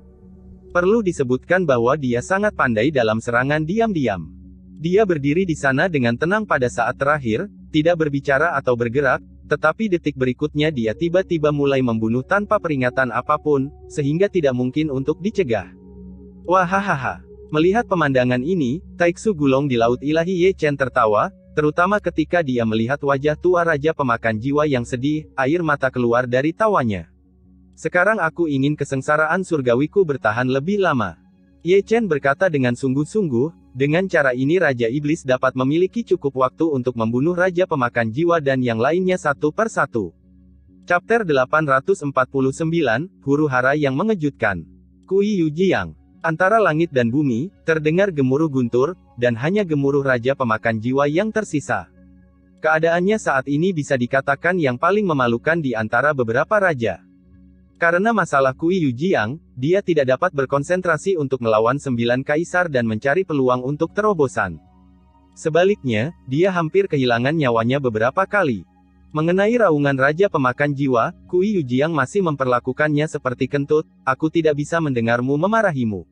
Perlu disebutkan bahwa dia sangat pandai dalam serangan diam-diam. Dia berdiri di sana dengan tenang pada saat terakhir, tidak berbicara atau bergerak, tetapi detik berikutnya dia tiba-tiba mulai membunuh tanpa peringatan apapun, sehingga tidak mungkin untuk dicegah. Wahahaha. Melihat pemandangan ini, Taiksu Gulong di Laut Ilahi Ye Chen tertawa, terutama ketika dia melihat wajah tua Raja Pemakan Jiwa yang sedih, air mata keluar dari tawanya. Sekarang aku ingin kesengsaraan surgawiku bertahan lebih lama. Ye Chen berkata dengan sungguh-sungguh, dengan cara ini Raja Iblis dapat memiliki cukup waktu untuk membunuh Raja Pemakan Jiwa dan yang lainnya satu per satu. Chapter 849, Huru Hara yang Mengejutkan. Kui Yujiang. Antara langit dan bumi, terdengar gemuruh guntur, dan hanya gemuruh Raja Pemakan Jiwa yang tersisa. Keadaannya saat ini bisa dikatakan yang paling memalukan di antara beberapa raja. Karena masalah Kui Yujiang, dia tidak dapat berkonsentrasi untuk melawan 9 kaisar dan mencari peluang untuk terobosan. Sebaliknya, dia hampir kehilangan nyawanya beberapa kali. Mengenai raungan Raja Pemakan Jiwa, Kui Yujiang masih memperlakukannya seperti kentut, aku tidak bisa mendengarmu memarahimu.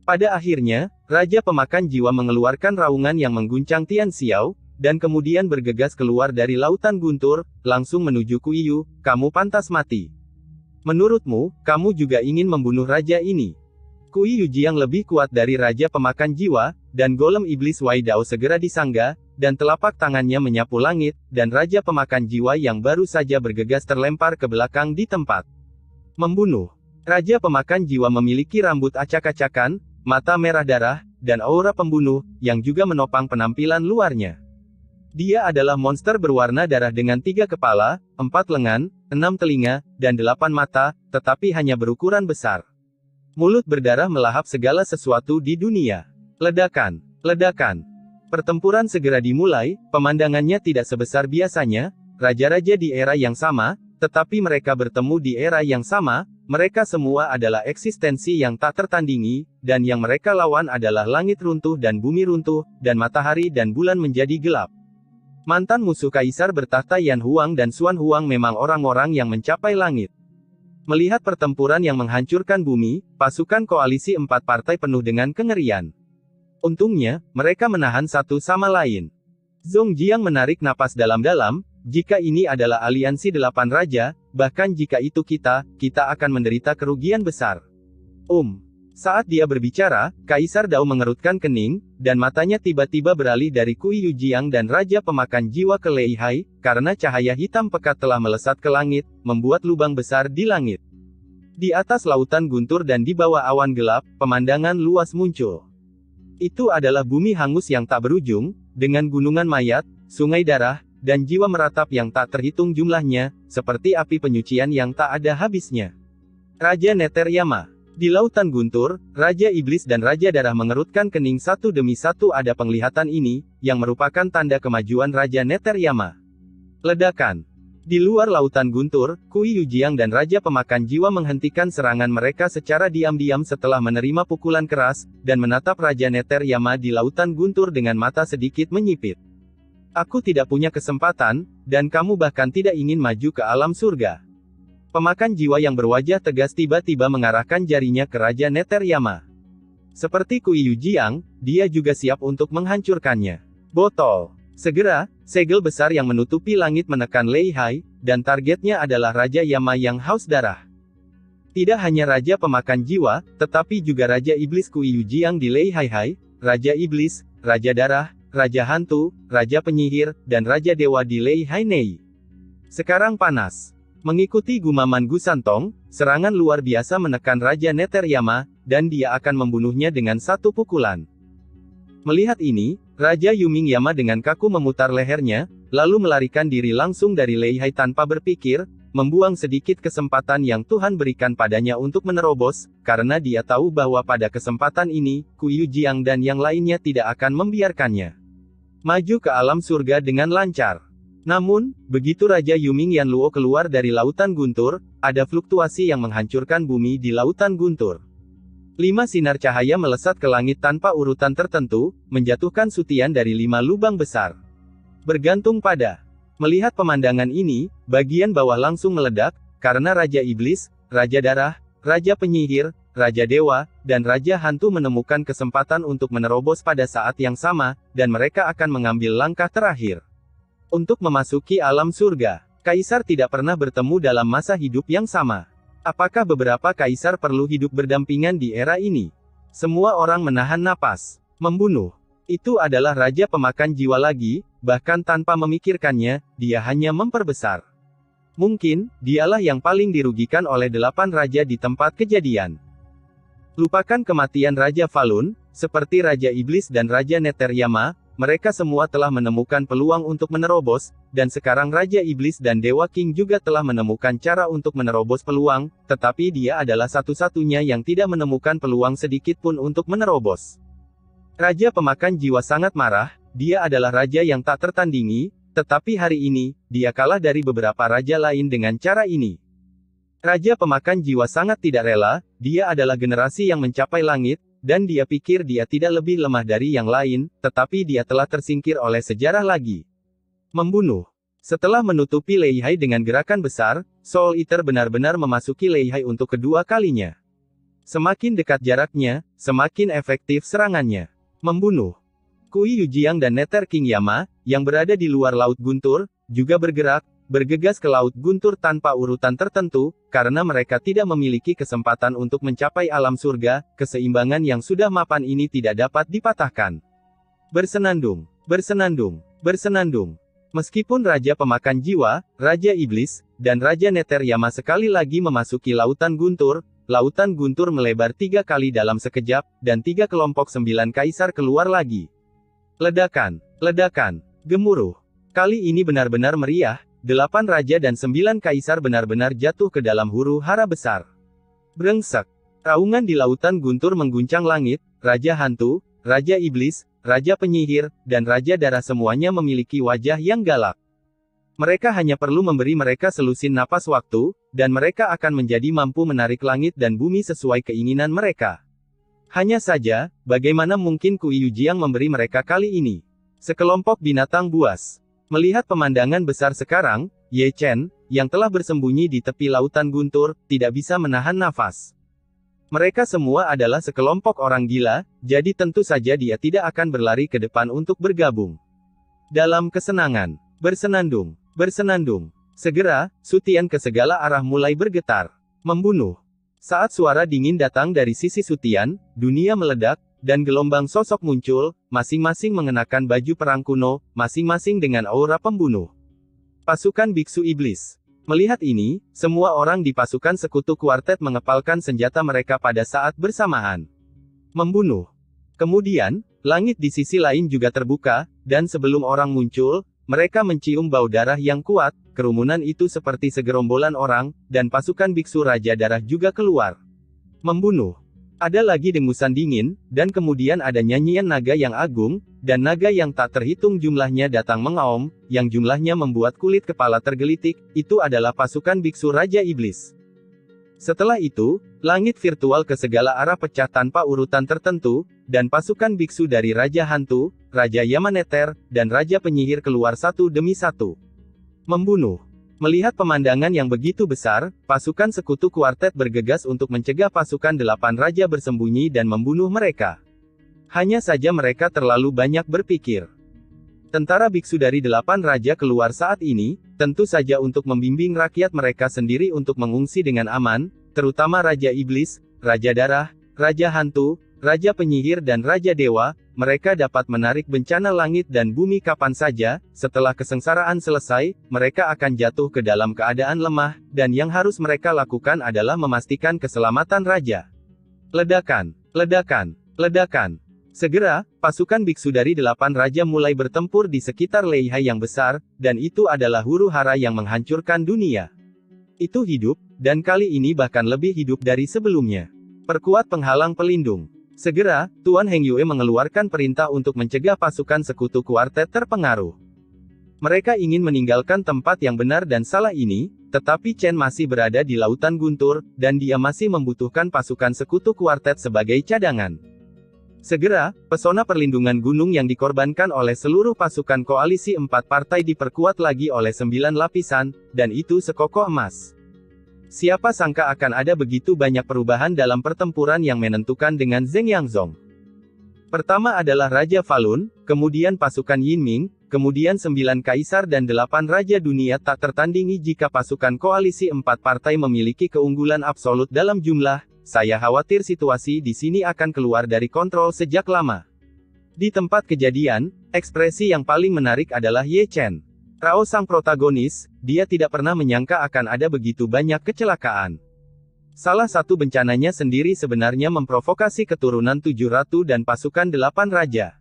Pada akhirnya, Raja Pemakan Jiwa mengeluarkan raungan yang mengguncang Tian Xiao, dan kemudian bergegas keluar dari lautan guntur, langsung menuju Kui Yu, kamu pantas mati. Menurutmu, kamu juga ingin membunuh raja ini? Kui Yujiang lebih kuat dari Raja Pemakan Jiwa, dan golem iblis Wai Dao segera disangga, dan telapak tangannya menyapu langit, dan Raja Pemakan Jiwa yang baru saja bergegas terlempar ke belakang di tempat. Membunuh. Raja Pemakan Jiwa memiliki rambut acak-acakan, mata merah darah, dan aura pembunuh, yang juga menopang penampilan luarnya. Dia adalah monster berwarna darah dengan 3 kepala, 4 lengan, 6 telinga, dan 8 mata, tetapi hanya berukuran besar. Mulut berdarah melahap segala sesuatu di dunia. Ledakan. Ledakan. Pertempuran segera dimulai, pemandangannya tidak sebesar biasanya, raja-raja di era yang sama, tetapi mereka bertemu di era yang sama, mereka semua adalah eksistensi yang tak tertandingi, dan yang mereka lawan adalah langit runtuh dan bumi runtuh, dan matahari dan bulan menjadi gelap. Mantan musuh Kaisar bertahta Yan Huang dan Xuan Huang memang orang-orang yang mencapai langit. Melihat pertempuran yang menghancurkan bumi, pasukan koalisi 4 partai penuh dengan kengerian. Untungnya, mereka menahan satu sama lain. Zhong Jiang menarik napas dalam-dalam, jika ini adalah aliansi 8 raja, bahkan jika itu kita akan menderita kerugian besar. Saat dia berbicara, Kaisar Dao mengerutkan kening, dan matanya tiba-tiba beralih dari Kui Yujiang dan Raja Pemakan Jiwa ke Lei Hai, karena cahaya hitam pekat telah melesat ke langit, membuat lubang besar di langit. Di atas lautan guntur dan di bawah awan gelap, pemandangan luas muncul. Itu adalah bumi hangus yang tak berujung, dengan gunungan mayat, sungai darah, dan jiwa meratap yang tak terhitung jumlahnya, seperti api penyucian yang tak ada habisnya. Raja Nether Yama. Di lautan guntur, Raja Iblis dan Raja Darah mengerutkan kening satu demi satu. Ada penglihatan ini, yang merupakan tanda kemajuan Raja Nether Yama. Ledakan. Di luar lautan guntur, Kui Yujiang dan Raja Pemakan Jiwa menghentikan serangan mereka secara diam-diam setelah menerima pukulan keras, dan menatap Raja Nether Yama di lautan guntur dengan mata sedikit menyipit. Aku tidak punya kesempatan, dan kamu bahkan tidak ingin maju ke alam surga. Pemakan jiwa yang berwajah tegas tiba-tiba mengarahkan jarinya ke Raja Nether Yama. Seperti Kui Yujiang, dia juga siap untuk menghancurkannya. Botol. Segera, segel besar yang menutupi langit menekan Lei Hai, dan targetnya adalah Raja Yama yang haus darah. Tidak hanya Raja Pemakan Jiwa, tetapi juga Raja Iblis Kuiyu Jiang di Lei Hai, Raja Iblis, Raja Darah, Raja Hantu, Raja Penyihir, dan Raja Dewa di Lei Hai Nei. Sekarang panas. Mengikuti gumaman Gu Santong, serangan luar biasa menekan Raja Netteryama, dan dia akan membunuhnya dengan satu pukulan. Melihat ini, Raja Yuming Yama dengan kaku memutar lehernya, lalu melarikan diri langsung dari Lei Hai tanpa berpikir, membuang sedikit kesempatan yang Tuhan berikan padanya untuk menerobos, karena dia tahu bahwa pada kesempatan ini, Kuiyu Jiang dan yang lainnya tidak akan membiarkannya maju ke alam surga dengan lancar. Namun, begitu Raja Yuming Yanluo keluar dari Lautan Guntur, ada fluktuasi yang menghancurkan bumi di Lautan Guntur. 5 sinar cahaya melesat ke langit tanpa urutan tertentu, menjatuhkan Sutian dari 5 lubang besar. Bergantung pada. Melihat pemandangan ini, bagian bawah langsung meledak, karena Raja Iblis, Raja Darah, Raja Penyihir, Raja Dewa, dan Raja Hantu menemukan kesempatan untuk menerobos pada saat yang sama, dan mereka akan mengambil langkah terakhir untuk memasuki alam surga. Kaisar tidak pernah bertemu dalam masa hidup yang sama. Apakah beberapa kaisar perlu hidup berdampingan di era ini? Semua orang menahan napas. Membunuh. Itu adalah Raja Pemakan Jiwa lagi, bahkan tanpa memikirkannya, dia hanya memperbesar. Mungkin, dialah yang paling dirugikan oleh 8 raja di tempat kejadian. Lupakan kematian Raja Falun, seperti Raja Iblis dan Raja Netteryama, mereka semua telah menemukan peluang untuk menerobos, dan sekarang Raja Iblis dan Dewa King juga telah menemukan cara untuk menerobos peluang, tetapi dia adalah satu-satunya yang tidak menemukan peluang sedikit pun untuk menerobos. Raja Pemakan Jiwa sangat marah, dia adalah raja yang tak tertandingi, tetapi hari ini, dia kalah dari beberapa raja lain dengan cara ini. Raja Pemakan Jiwa sangat tidak rela, dia adalah generasi yang mencapai langit, dan dia pikir dia tidak lebih lemah dari yang lain, tetapi dia telah tersingkir oleh sejarah lagi. Membunuh. Setelah menutupi Lei Hai dengan gerakan besar, Soul Eater benar-benar memasuki Lei Hai untuk kedua kalinya. Semakin dekat jaraknya, semakin efektif serangannya. Membunuh. Kuiyu Jiang dan Nether King Yama, yang berada di luar Laut Guntur, juga bergegas ke Laut Guntur tanpa urutan tertentu, karena mereka tidak memiliki kesempatan untuk mencapai alam surga, keseimbangan yang sudah mapan ini tidak dapat dipatahkan. Bersenandung, bersenandung, bersenandung. Meskipun Raja Pemakan Jiwa, Raja Iblis, dan Raja Netteryama sekali lagi memasuki Lautan Guntur melebar 3 kali dalam sekejap, dan 3 kelompok 9 kaisar keluar lagi. Ledakan, ledakan, gemuruh. Kali ini benar-benar meriah, 8 raja dan 9 kaisar benar-benar jatuh ke dalam huru-hara besar. Brengsek. Raungan di Lautan Guntur mengguncang langit, Raja Hantu, Raja Iblis, Raja Penyihir, dan Raja Darah semuanya memiliki wajah yang galak. Mereka hanya perlu memberi mereka selusin napas waktu, dan mereka akan menjadi mampu menarik langit dan bumi sesuai keinginan mereka. Hanya saja, bagaimana mungkin Kuiyu Jiang memberi mereka kali ini? Sekelompok binatang buas. Melihat pemandangan besar sekarang, Ye Chen, yang telah bersembunyi di tepi Lautan Guntur, tidak bisa menahan nafas. Mereka semua adalah sekelompok orang gila, jadi tentu saja dia tidak akan berlari ke depan untuk bergabung. Dalam kesenangan, bersenandung, bersenandung. Segera, Sutian ke segala arah mulai bergetar. Membunuh. Saat suara dingin datang dari sisi Sutian, dunia meledak, dan gelombang sosok muncul, masing-masing mengenakan baju perang kuno, masing-masing dengan aura pembunuh. Pasukan Biksu Iblis. Melihat ini, semua orang di pasukan sekutu kuartet mengepalkan senjata mereka pada saat bersamaan. Membunuh. Kemudian, langit di sisi lain juga terbuka, dan sebelum orang muncul, mereka mencium bau darah yang kuat, kerumunan itu seperti segerombolan orang, dan pasukan Biksu Raja Darah juga keluar. Membunuh. Ada lagi dengusan dingin, dan kemudian ada nyanyian naga yang agung, dan naga yang tak terhitung jumlahnya datang mengaum, yang jumlahnya membuat kulit kepala tergelitik, itu adalah pasukan Biksu Raja Iblis. Setelah itu, langit virtual ke segala arah pecah tanpa urutan tertentu, dan pasukan biksu dari Raja Hantu, Raja Yamaneter, dan Raja Penyihir keluar satu demi satu. Membunuh. Melihat pemandangan yang begitu besar, pasukan sekutu kuartet bergegas untuk mencegah pasukan 8 raja bersembunyi dan membunuh mereka. Hanya saja mereka terlalu banyak berpikir. Tentara biksu dari 8 raja keluar saat ini, tentu saja untuk membimbing rakyat mereka sendiri untuk mengungsi dengan aman, terutama Raja Iblis, Raja Darah, Raja Hantu, Raja Penyihir dan Raja Dewa, mereka dapat menarik bencana langit dan bumi kapan saja. Setelah kesengsaraan selesai, mereka akan jatuh ke dalam keadaan lemah, dan yang harus mereka lakukan adalah memastikan keselamatan Raja. Ledakan, ledakan, ledakan. Segera, pasukan biksu dari 8 raja mulai bertempur di sekitar Leihai yang besar, dan itu adalah huru-hara yang menghancurkan dunia. Itu hidup, dan kali ini bahkan lebih hidup dari sebelumnya. Perkuat penghalang pelindung. Segera, Tuan Heng Yue mengeluarkan perintah untuk mencegah pasukan sekutu kuartet terpengaruh. Mereka ingin meninggalkan tempat yang benar dan salah ini, tetapi Chen masih berada di Lautan Guntur, dan dia masih membutuhkan pasukan sekutu kuartet sebagai cadangan. Segera, pesona perlindungan gunung yang dikorbankan oleh seluruh pasukan koalisi 4 partai diperkuat lagi oleh 9 lapisan, dan itu sekokoh emas. Siapa sangka akan ada begitu banyak perubahan dalam pertempuran yang menentukan dengan Zheng Yangzong. Pertama adalah Raja Falun, kemudian pasukan Yinming, kemudian 9 kaisar dan 8 raja dunia tak tertandingi. Jika pasukan koalisi 4 partai memiliki keunggulan absolut dalam jumlah, saya khawatir situasi di sini akan keluar dari kontrol sejak lama. Di tempat kejadian, ekspresi yang paling menarik adalah Ye Chen. Rao sang protagonis, dia tidak pernah menyangka akan ada begitu banyak kecelakaan. Salah satu bencananya sendiri sebenarnya memprovokasi keturunan 7 ratu dan pasukan 8 raja.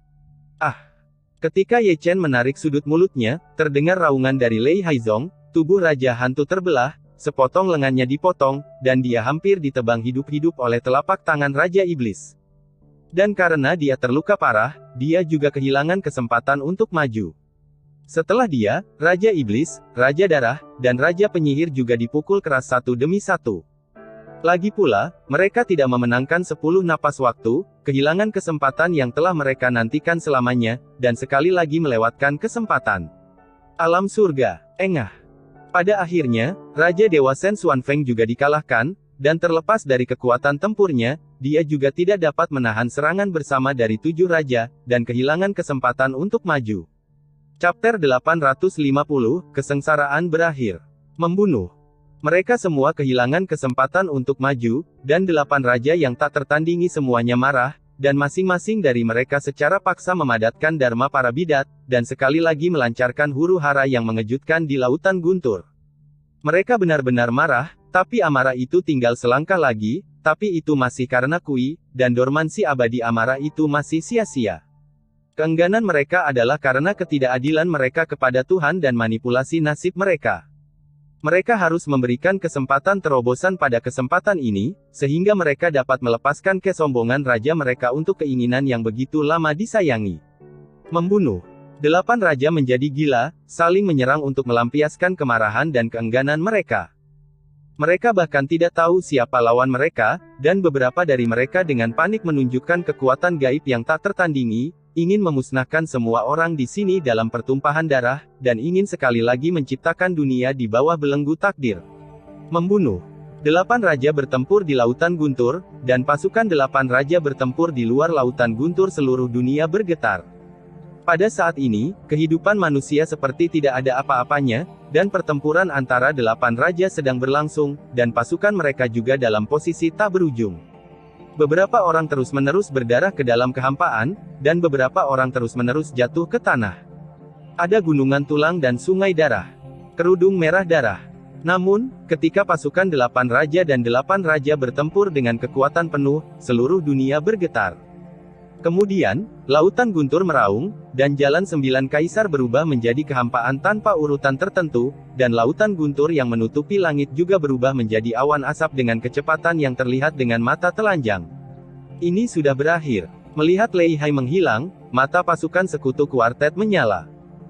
Ketika Ye Chen menarik sudut mulutnya, terdengar raungan dari Lei Haizong, tubuh Raja Hantu terbelah, sepotong lengannya dipotong, dan dia hampir ditebang hidup-hidup oleh telapak tangan Raja Iblis. Dan karena dia terluka parah, dia juga kehilangan kesempatan untuk maju. Setelah dia, Raja Iblis, Raja Darah, dan Raja Penyihir juga dipukul keras satu demi satu. Lagi pula, mereka tidak memenangkan 10 napas waktu, kehilangan kesempatan yang telah mereka nantikan selamanya, dan sekali lagi melewatkan kesempatan. Alam surga, engah. Pada akhirnya, Raja Dewa Shen Xuanfeng juga dikalahkan, dan terlepas dari kekuatan tempurnya, dia juga tidak dapat menahan serangan bersama dari 7 raja, dan kehilangan kesempatan untuk maju. Chapter 850, Kesengsaraan berakhir. Membunuh. Mereka semua kehilangan kesempatan untuk maju, dan 8 raja yang tak tertandingi semuanya marah, dan masing-masing dari mereka secara paksa memadatkan Dharma para bidat, dan sekali lagi melancarkan huru-hara yang mengejutkan di Lautan Guntur. Mereka benar-benar marah, tapi amarah itu tinggal selangkah lagi, tapi itu masih karena Kui, dan dormansi abadi amarah itu masih sia-sia. Keengganan mereka adalah karena ketidakadilan mereka kepada Tuhan dan manipulasi nasib mereka. Mereka harus memberikan kesempatan terobosan pada kesempatan ini, sehingga mereka dapat melepaskan kesombongan raja mereka untuk keinginan yang begitu lama disayangi. Membunuh. 8 raja menjadi gila, saling menyerang untuk melampiaskan kemarahan dan keengganan mereka. Mereka bahkan tidak tahu siapa lawan mereka, dan beberapa dari mereka dengan panik menunjukkan kekuatan gaib yang tak tertandingi, ingin memusnahkan semua orang di sini dalam pertumpahan darah, dan ingin sekali lagi menciptakan dunia di bawah belenggu takdir. Membunuh. 8 raja bertempur di Lautan Guntur, dan pasukan 8 raja bertempur di luar Lautan Guntur. Seluruh dunia bergetar. Pada saat ini, kehidupan manusia seperti tidak ada apa-apanya, dan pertempuran antara 8 raja sedang berlangsung, dan pasukan mereka juga dalam posisi tak berujung. Beberapa orang terus-menerus berdarah ke dalam kehampaan, dan beberapa orang terus-menerus jatuh ke tanah. Ada gunungan tulang dan sungai darah. Kerudung merah darah. Namun, ketika pasukan 8 raja dan 8 raja bertempur dengan kekuatan penuh, seluruh dunia bergetar. Kemudian, Lautan Guntur meraung, dan jalan 9 kaisar berubah menjadi kehampaan tanpa urutan tertentu, dan Lautan Guntur yang menutupi langit juga berubah menjadi awan asap dengan kecepatan yang terlihat dengan mata telanjang. Ini sudah berakhir. Melihat Leihai menghilang, mata pasukan sekutu kuartet menyala.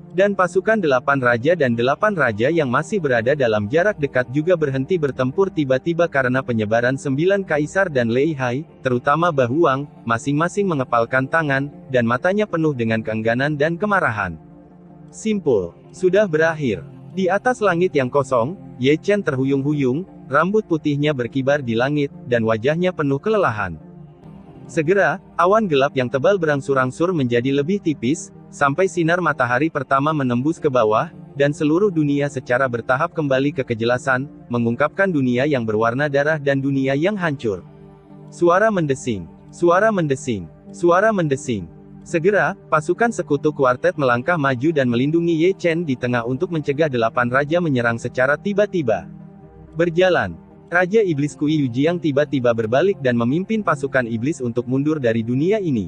Dan pasukan 8 raja dan 8 raja yang masih berada dalam jarak dekat juga berhenti bertempur tiba-tiba karena penyebaran 9 kaisar dan Leihai, terutama Bahuang, masing-masing mengepalkan tangan, dan matanya penuh dengan keengganan dan kemarahan. Simpul. Sudah berakhir. Di atas langit yang kosong, Ye Chen terhuyung-huyung, rambut putihnya berkibar di langit, dan wajahnya penuh kelelahan. Segera, awan gelap yang tebal berangsur-angsur menjadi lebih tipis, sampai sinar matahari pertama menembus ke bawah, dan seluruh dunia secara bertahap kembali ke kejelasan, mengungkapkan dunia yang berwarna darah dan dunia yang hancur. Suara mendesing, suara mendesing, suara mendesing. Segera, pasukan sekutu kuartet melangkah maju dan melindungi Ye Chen di tengah untuk mencegah 8 raja menyerang secara tiba-tiba. Berjalan. Raja Iblis Kui Yujiang tiba-tiba berbalik dan memimpin pasukan iblis untuk mundur dari dunia ini.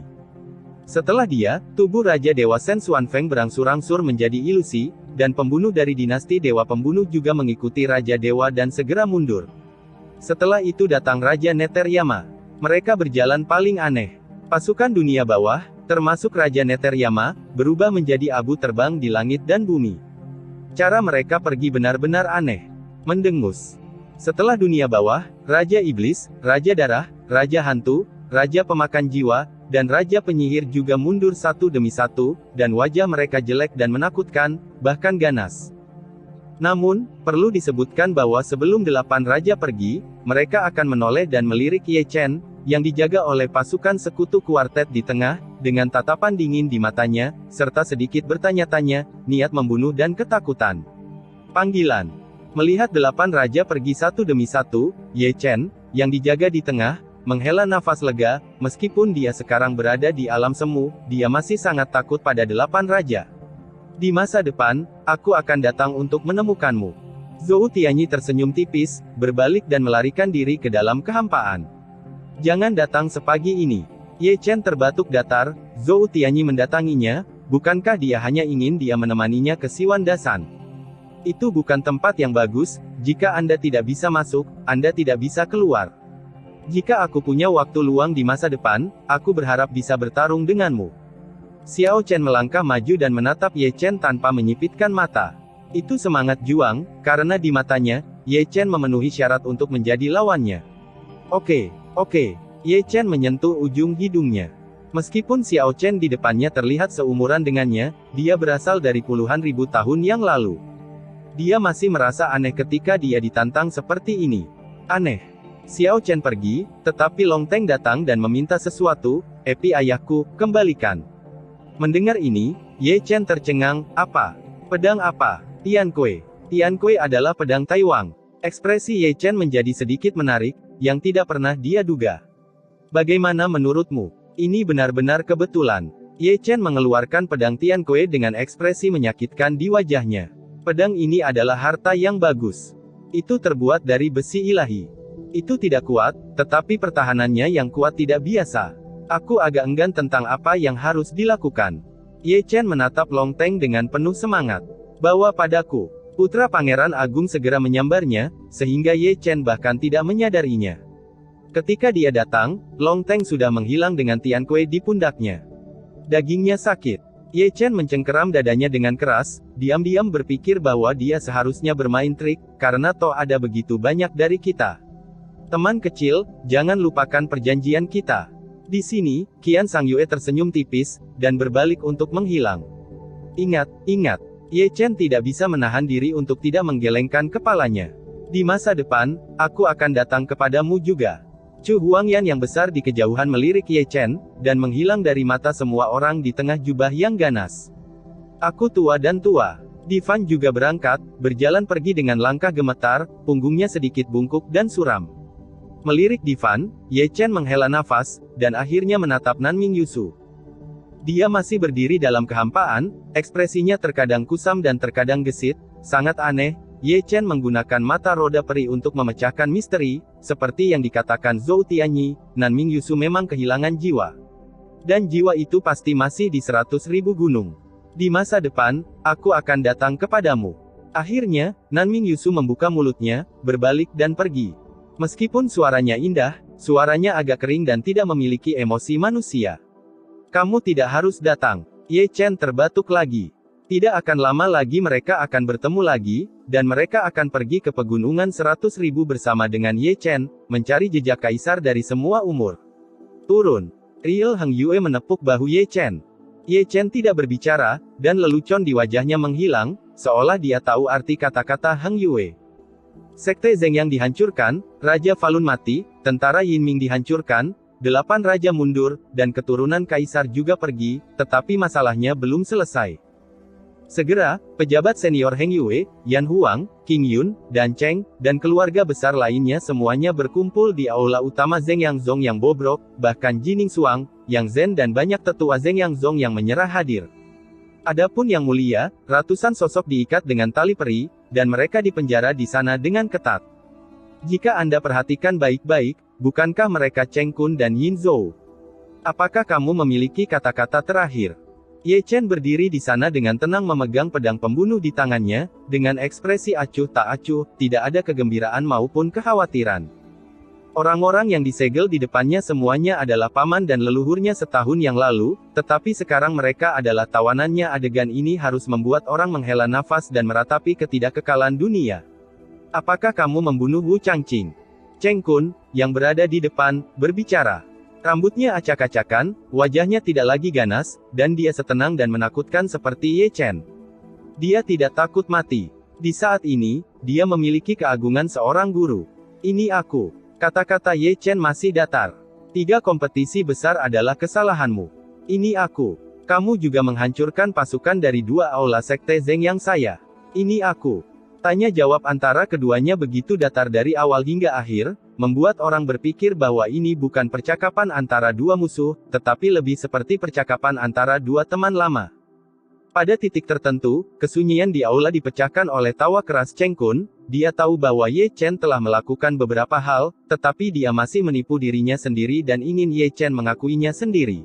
Setelah dia, tubuh Raja Dewa Shen Xuanfeng berangsur-angsur menjadi ilusi, dan pembunuh dari dinasti Dewa Pembunuh juga mengikuti Raja Dewa dan segera mundur. Setelah itu datang Raja Neteryama. Mereka berjalan paling aneh. Pasukan dunia bawah, termasuk Raja Neteryama, berubah menjadi abu terbang di langit dan bumi. Cara mereka pergi benar-benar aneh. Mendengus. Setelah dunia bawah, Raja Iblis, Raja Darah, Raja Hantu, Raja Pemakan Jiwa, dan Raja Penyihir juga mundur satu demi satu, dan wajah mereka jelek dan menakutkan, bahkan ganas. Namun, perlu disebutkan bahwa sebelum 8 raja pergi, mereka akan menoleh dan melirik Ye Chen, yang dijaga oleh pasukan sekutu kuartet di tengah, dengan tatapan dingin di matanya, serta sedikit bertanya-tanya, niat membunuh dan ketakutan. Panggilan. Melihat 8 raja pergi satu demi satu, Ye Chen, yang dijaga di tengah, menghela nafas lega, meskipun dia sekarang berada di alam semu, dia masih sangat takut pada 8 raja. Di masa depan, aku akan datang untuk menemukanmu. Zhou Tianyi tersenyum tipis, berbalik dan melarikan diri ke dalam kehampaan. Jangan datang sepagi ini. Ye Chen terbatuk datar, Zhou Tianyi mendatanginya, bukankah dia hanya ingin dia menemaninya ke Siwan Dasan? Itu bukan tempat yang bagus, jika Anda tidak bisa masuk, Anda tidak bisa keluar. Jika aku punya waktu luang di masa depan, aku berharap bisa bertarung denganmu. Xiao Chen melangkah maju dan menatap Ye Chen tanpa menyipitkan mata. Itu semangat juang, karena di matanya, Ye Chen memenuhi syarat untuk menjadi lawannya. Oke. Ye Chen menyentuh ujung hidungnya. Meskipun Xiao Chen di depannya terlihat seumuran dengannya, dia berasal dari puluhan ribu tahun yang lalu. Dia masih merasa aneh ketika dia ditantang seperti ini. Aneh. Xiao Chen pergi, tetapi Long Teng datang dan meminta sesuatu, "Epi ayahku, kembalikan." Mendengar ini, Ye Chen tercengang, "Apa? Pedang apa?" "Tian Kue." Tian Kue adalah pedang Taiwan. Ekspresi Ye Chen menjadi sedikit menarik, yang tidak pernah dia duga. "Bagaimana menurutmu? Ini benar-benar kebetulan." Ye Chen mengeluarkan pedang Tian Kue dengan ekspresi menyakitkan di wajahnya. Pedang ini adalah harta yang bagus. Itu terbuat dari besi ilahi. Itu tidak kuat, tetapi pertahanannya yang kuat tidak biasa. Aku agak enggan tentang apa yang harus dilakukan. Ye Chen menatap Long Teng dengan penuh semangat. "Bawa padaku." Putra Pangeran Agung segera menyambarnya, sehingga Ye Chen bahkan tidak menyadarinya. Ketika dia datang, Long Teng sudah menghilang dengan Tian Kue di pundaknya. Dagingnya sakit. Ye Chen mencengkeram dadanya dengan keras, diam-diam berpikir bahwa dia seharusnya bermain trik, karena toh ada begitu banyak dari kita. "Teman kecil, jangan lupakan perjanjian kita." Di sini, Qian Sangyue tersenyum tipis, dan berbalik untuk menghilang. Ingat. Ye Chen tidak bisa menahan diri untuk tidak menggelengkan kepalanya. "Di masa depan, aku akan datang kepadamu juga." Chu Huangyan yang besar di kejauhan melirik Ye Chen, dan menghilang dari mata semua orang di tengah jubah yang ganas. "Aku tua dan tua." Divan juga berangkat, berjalan pergi dengan langkah gemetar, punggungnya sedikit bungkuk dan suram. Melirik Divan, Ye Chen menghela nafas, dan akhirnya menatap Nanming Yusu. Dia masih berdiri dalam kehampaan, ekspresinya terkadang kusam dan terkadang gesit, sangat aneh. Ye Chen menggunakan mata roda peri untuk memecahkan misteri, seperti yang dikatakan Zhou Tianyi, Nanming Yusu memang kehilangan jiwa. Dan jiwa itu pasti masih di 100.000 gunung. "Di masa depan, aku akan datang kepadamu." Akhirnya, Nanming Yusu membuka mulutnya, berbalik dan pergi. Meskipun suaranya indah, suaranya agak kering dan tidak memiliki emosi manusia. "Kamu tidak harus datang." Ye Chen terbatuk lagi. Tidak akan lama lagi mereka akan bertemu lagi, dan mereka akan pergi ke pegunungan 100.000 bersama dengan Ye Chen, mencari jejak kaisar dari semua umur. "Turun." Riel Heng Yue menepuk bahu Ye Chen. Ye Chen tidak berbicara, dan lelucon di wajahnya menghilang, seolah dia tahu arti kata-kata Heng Yue. Sekte Zheng yang dihancurkan, Raja Falun mati, tentara Yinming dihancurkan, 8 raja mundur, dan keturunan kaisar juga pergi, tetapi masalahnya belum selesai. Segera, pejabat senior Heng Yue, Yan Huang, King Yun, dan Cheng, dan keluarga besar lainnya semuanya berkumpul di aula utama Zeng Yangzong yang bobrok, bahkan Jining Suang, Yang Zhen dan banyak tetua Zeng Yangzong yang menyerah hadir. Adapun Yang Mulia, ratusan sosok diikat dengan tali peri, dan mereka dipenjara di sana dengan ketat. Jika Anda perhatikan baik-baik, bukankah mereka Cheng Kun dan Yin Zhou? Apakah kamu memiliki kata-kata terakhir? Ye Chen berdiri di sana dengan tenang memegang pedang pembunuh di tangannya, dengan ekspresi acuh tak acuh, tidak ada kegembiraan maupun kekhawatiran. Orang-orang yang disegel di depannya semuanya adalah paman dan leluhurnya setahun yang lalu, tetapi sekarang mereka adalah tawanannya. Adegan ini harus membuat orang menghela nafas dan meratapi ketidakkekalan dunia. Apakah kamu membunuh Wu Changqing? Cheng Kun, yang berada di depan, berbicara. Rambutnya acak-acakan, wajahnya tidak lagi ganas, dan dia setenang dan menakutkan seperti Ye Chen. Dia tidak takut mati. Di saat ini, dia memiliki keagungan seorang guru. Ini aku. Kata-kata Ye Chen masih datar. 3 kompetisi besar adalah kesalahanmu. Ini aku. Kamu juga menghancurkan pasukan dari 2 aula sekte Zeng yang saya. Ini aku. Tanya jawab antara keduanya begitu datar dari awal hingga akhir, membuat orang berpikir bahwa ini bukan percakapan antara 2 musuh, tetapi lebih seperti percakapan antara 2 teman lama. Pada titik tertentu, kesunyian di aula dipecahkan oleh tawa keras Cheng Kun. Dia tahu bahwa Ye Chen telah melakukan beberapa hal, tetapi dia masih menipu dirinya sendiri dan ingin Ye Chen mengakuinya sendiri.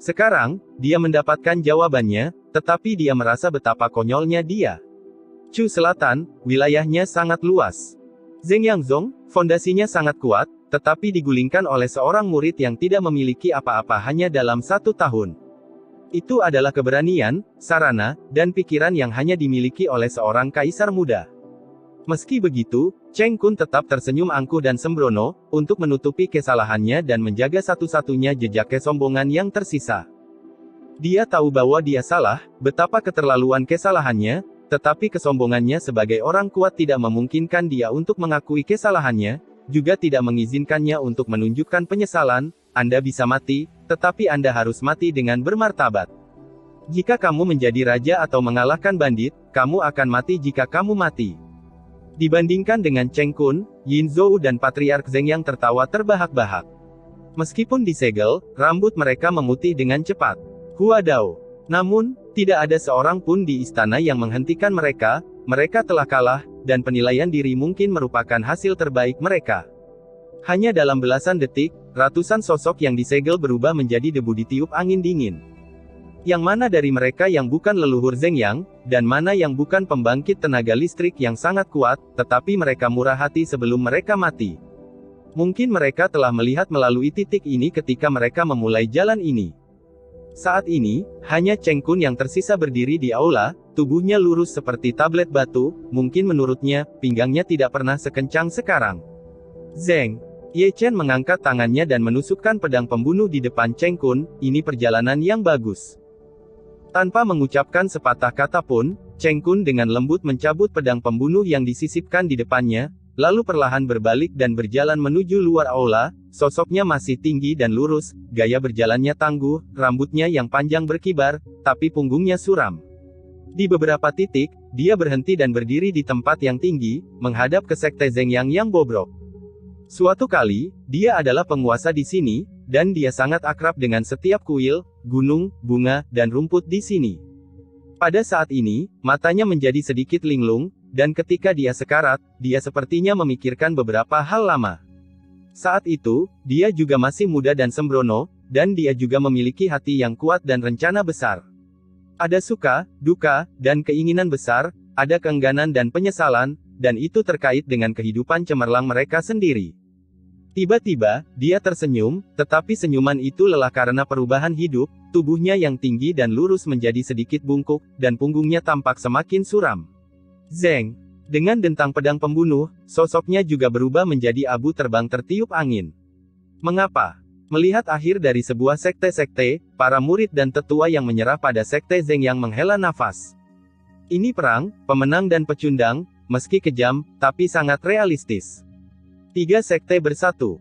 Sekarang, dia mendapatkan jawabannya, tetapi dia merasa betapa konyolnya dia. Chu Selatan, wilayahnya sangat luas. Zeng Yangzong, fondasinya sangat kuat, tetapi digulingkan oleh seorang murid yang tidak memiliki apa-apa hanya dalam 1 tahun. Itu adalah keberanian, sarana, dan pikiran yang hanya dimiliki oleh seorang kaisar muda. Meski begitu, Cheng Kun tetap tersenyum angkuh dan sembrono, untuk menutupi kesalahannya dan menjaga satu-satunya jejak kesombongan yang tersisa. Dia tahu bahwa dia salah, betapa keterlaluan kesalahannya, tetapi kesombongannya sebagai orang kuat tidak memungkinkan dia untuk mengakui kesalahannya, juga tidak mengizinkannya untuk menunjukkan penyesalan. Anda bisa mati, tetapi Anda harus mati dengan bermartabat. Jika kamu menjadi raja atau mengalahkan bandit, kamu akan mati jika kamu mati. Dibandingkan dengan Cheng Kun, Yin Zhou dan Patriark Zeng yang tertawa terbahak-bahak. Meskipun disegel, rambut mereka memutih dengan cepat. Hua Dao. Namun, tidak ada seorang pun di istana yang menghentikan mereka. Mereka telah kalah, dan penilaian diri mungkin merupakan hasil terbaik mereka. Hanya dalam belasan detik, ratusan sosok yang disegel berubah menjadi debu ditiup angin dingin. Yang mana dari mereka yang bukan leluhur Zeng Yang, dan mana yang bukan pembangkit tenaga listrik yang sangat kuat, tetapi mereka murah hati sebelum mereka mati. Mungkin mereka telah melihat melalui titik ini ketika mereka memulai jalan ini. Saat ini, hanya Cheng Kun yang tersisa berdiri di aula, tubuhnya lurus seperti tablet batu, mungkin menurutnya, pinggangnya tidak pernah sekencang sekarang. Zeng. Ye Chen mengangkat tangannya dan menusukkan pedang pembunuh di depan Cheng Kun. Ini perjalanan yang bagus. Tanpa mengucapkan sepatah kata pun, Cheng Kun dengan lembut mencabut pedang pembunuh yang disisipkan di depannya, lalu perlahan berbalik dan berjalan menuju luar aula. Sosoknya masih tinggi dan lurus, gaya berjalannya tangguh, rambutnya yang panjang berkibar, tapi punggungnya suram. Di beberapa titik, dia berhenti dan berdiri di tempat yang tinggi, menghadap ke sekte Zeng yang bobrok. Suatu kali, dia adalah penguasa di sini, dan dia sangat akrab dengan setiap kuil, gunung, bunga, dan rumput di sini. Pada saat ini, matanya menjadi sedikit linglung, dan ketika dia sekarat, dia sepertinya memikirkan beberapa hal lama. Saat itu, dia juga masih muda dan sembrono, dan dia juga memiliki hati yang kuat dan rencana besar. Ada suka, duka, dan keinginan besar, ada keengganan dan penyesalan, dan itu terkait dengan kehidupan cemerlang mereka sendiri. Tiba-tiba, dia tersenyum, tetapi senyuman itu lelah karena perubahan hidup, tubuhnya yang tinggi dan lurus menjadi sedikit bungkuk, dan punggungnya tampak semakin suram. Zeng. Dengan dentang pedang pembunuh, sosoknya juga berubah menjadi abu terbang tertiup angin. Mengapa? Melihat akhir dari sebuah sekte-sekte, para murid dan tetua yang menyerah pada sekte Zeng yang menghela nafas. Ini perang, pemenang dan pecundang, meski kejam, tapi sangat realistis. 3 sekte bersatu.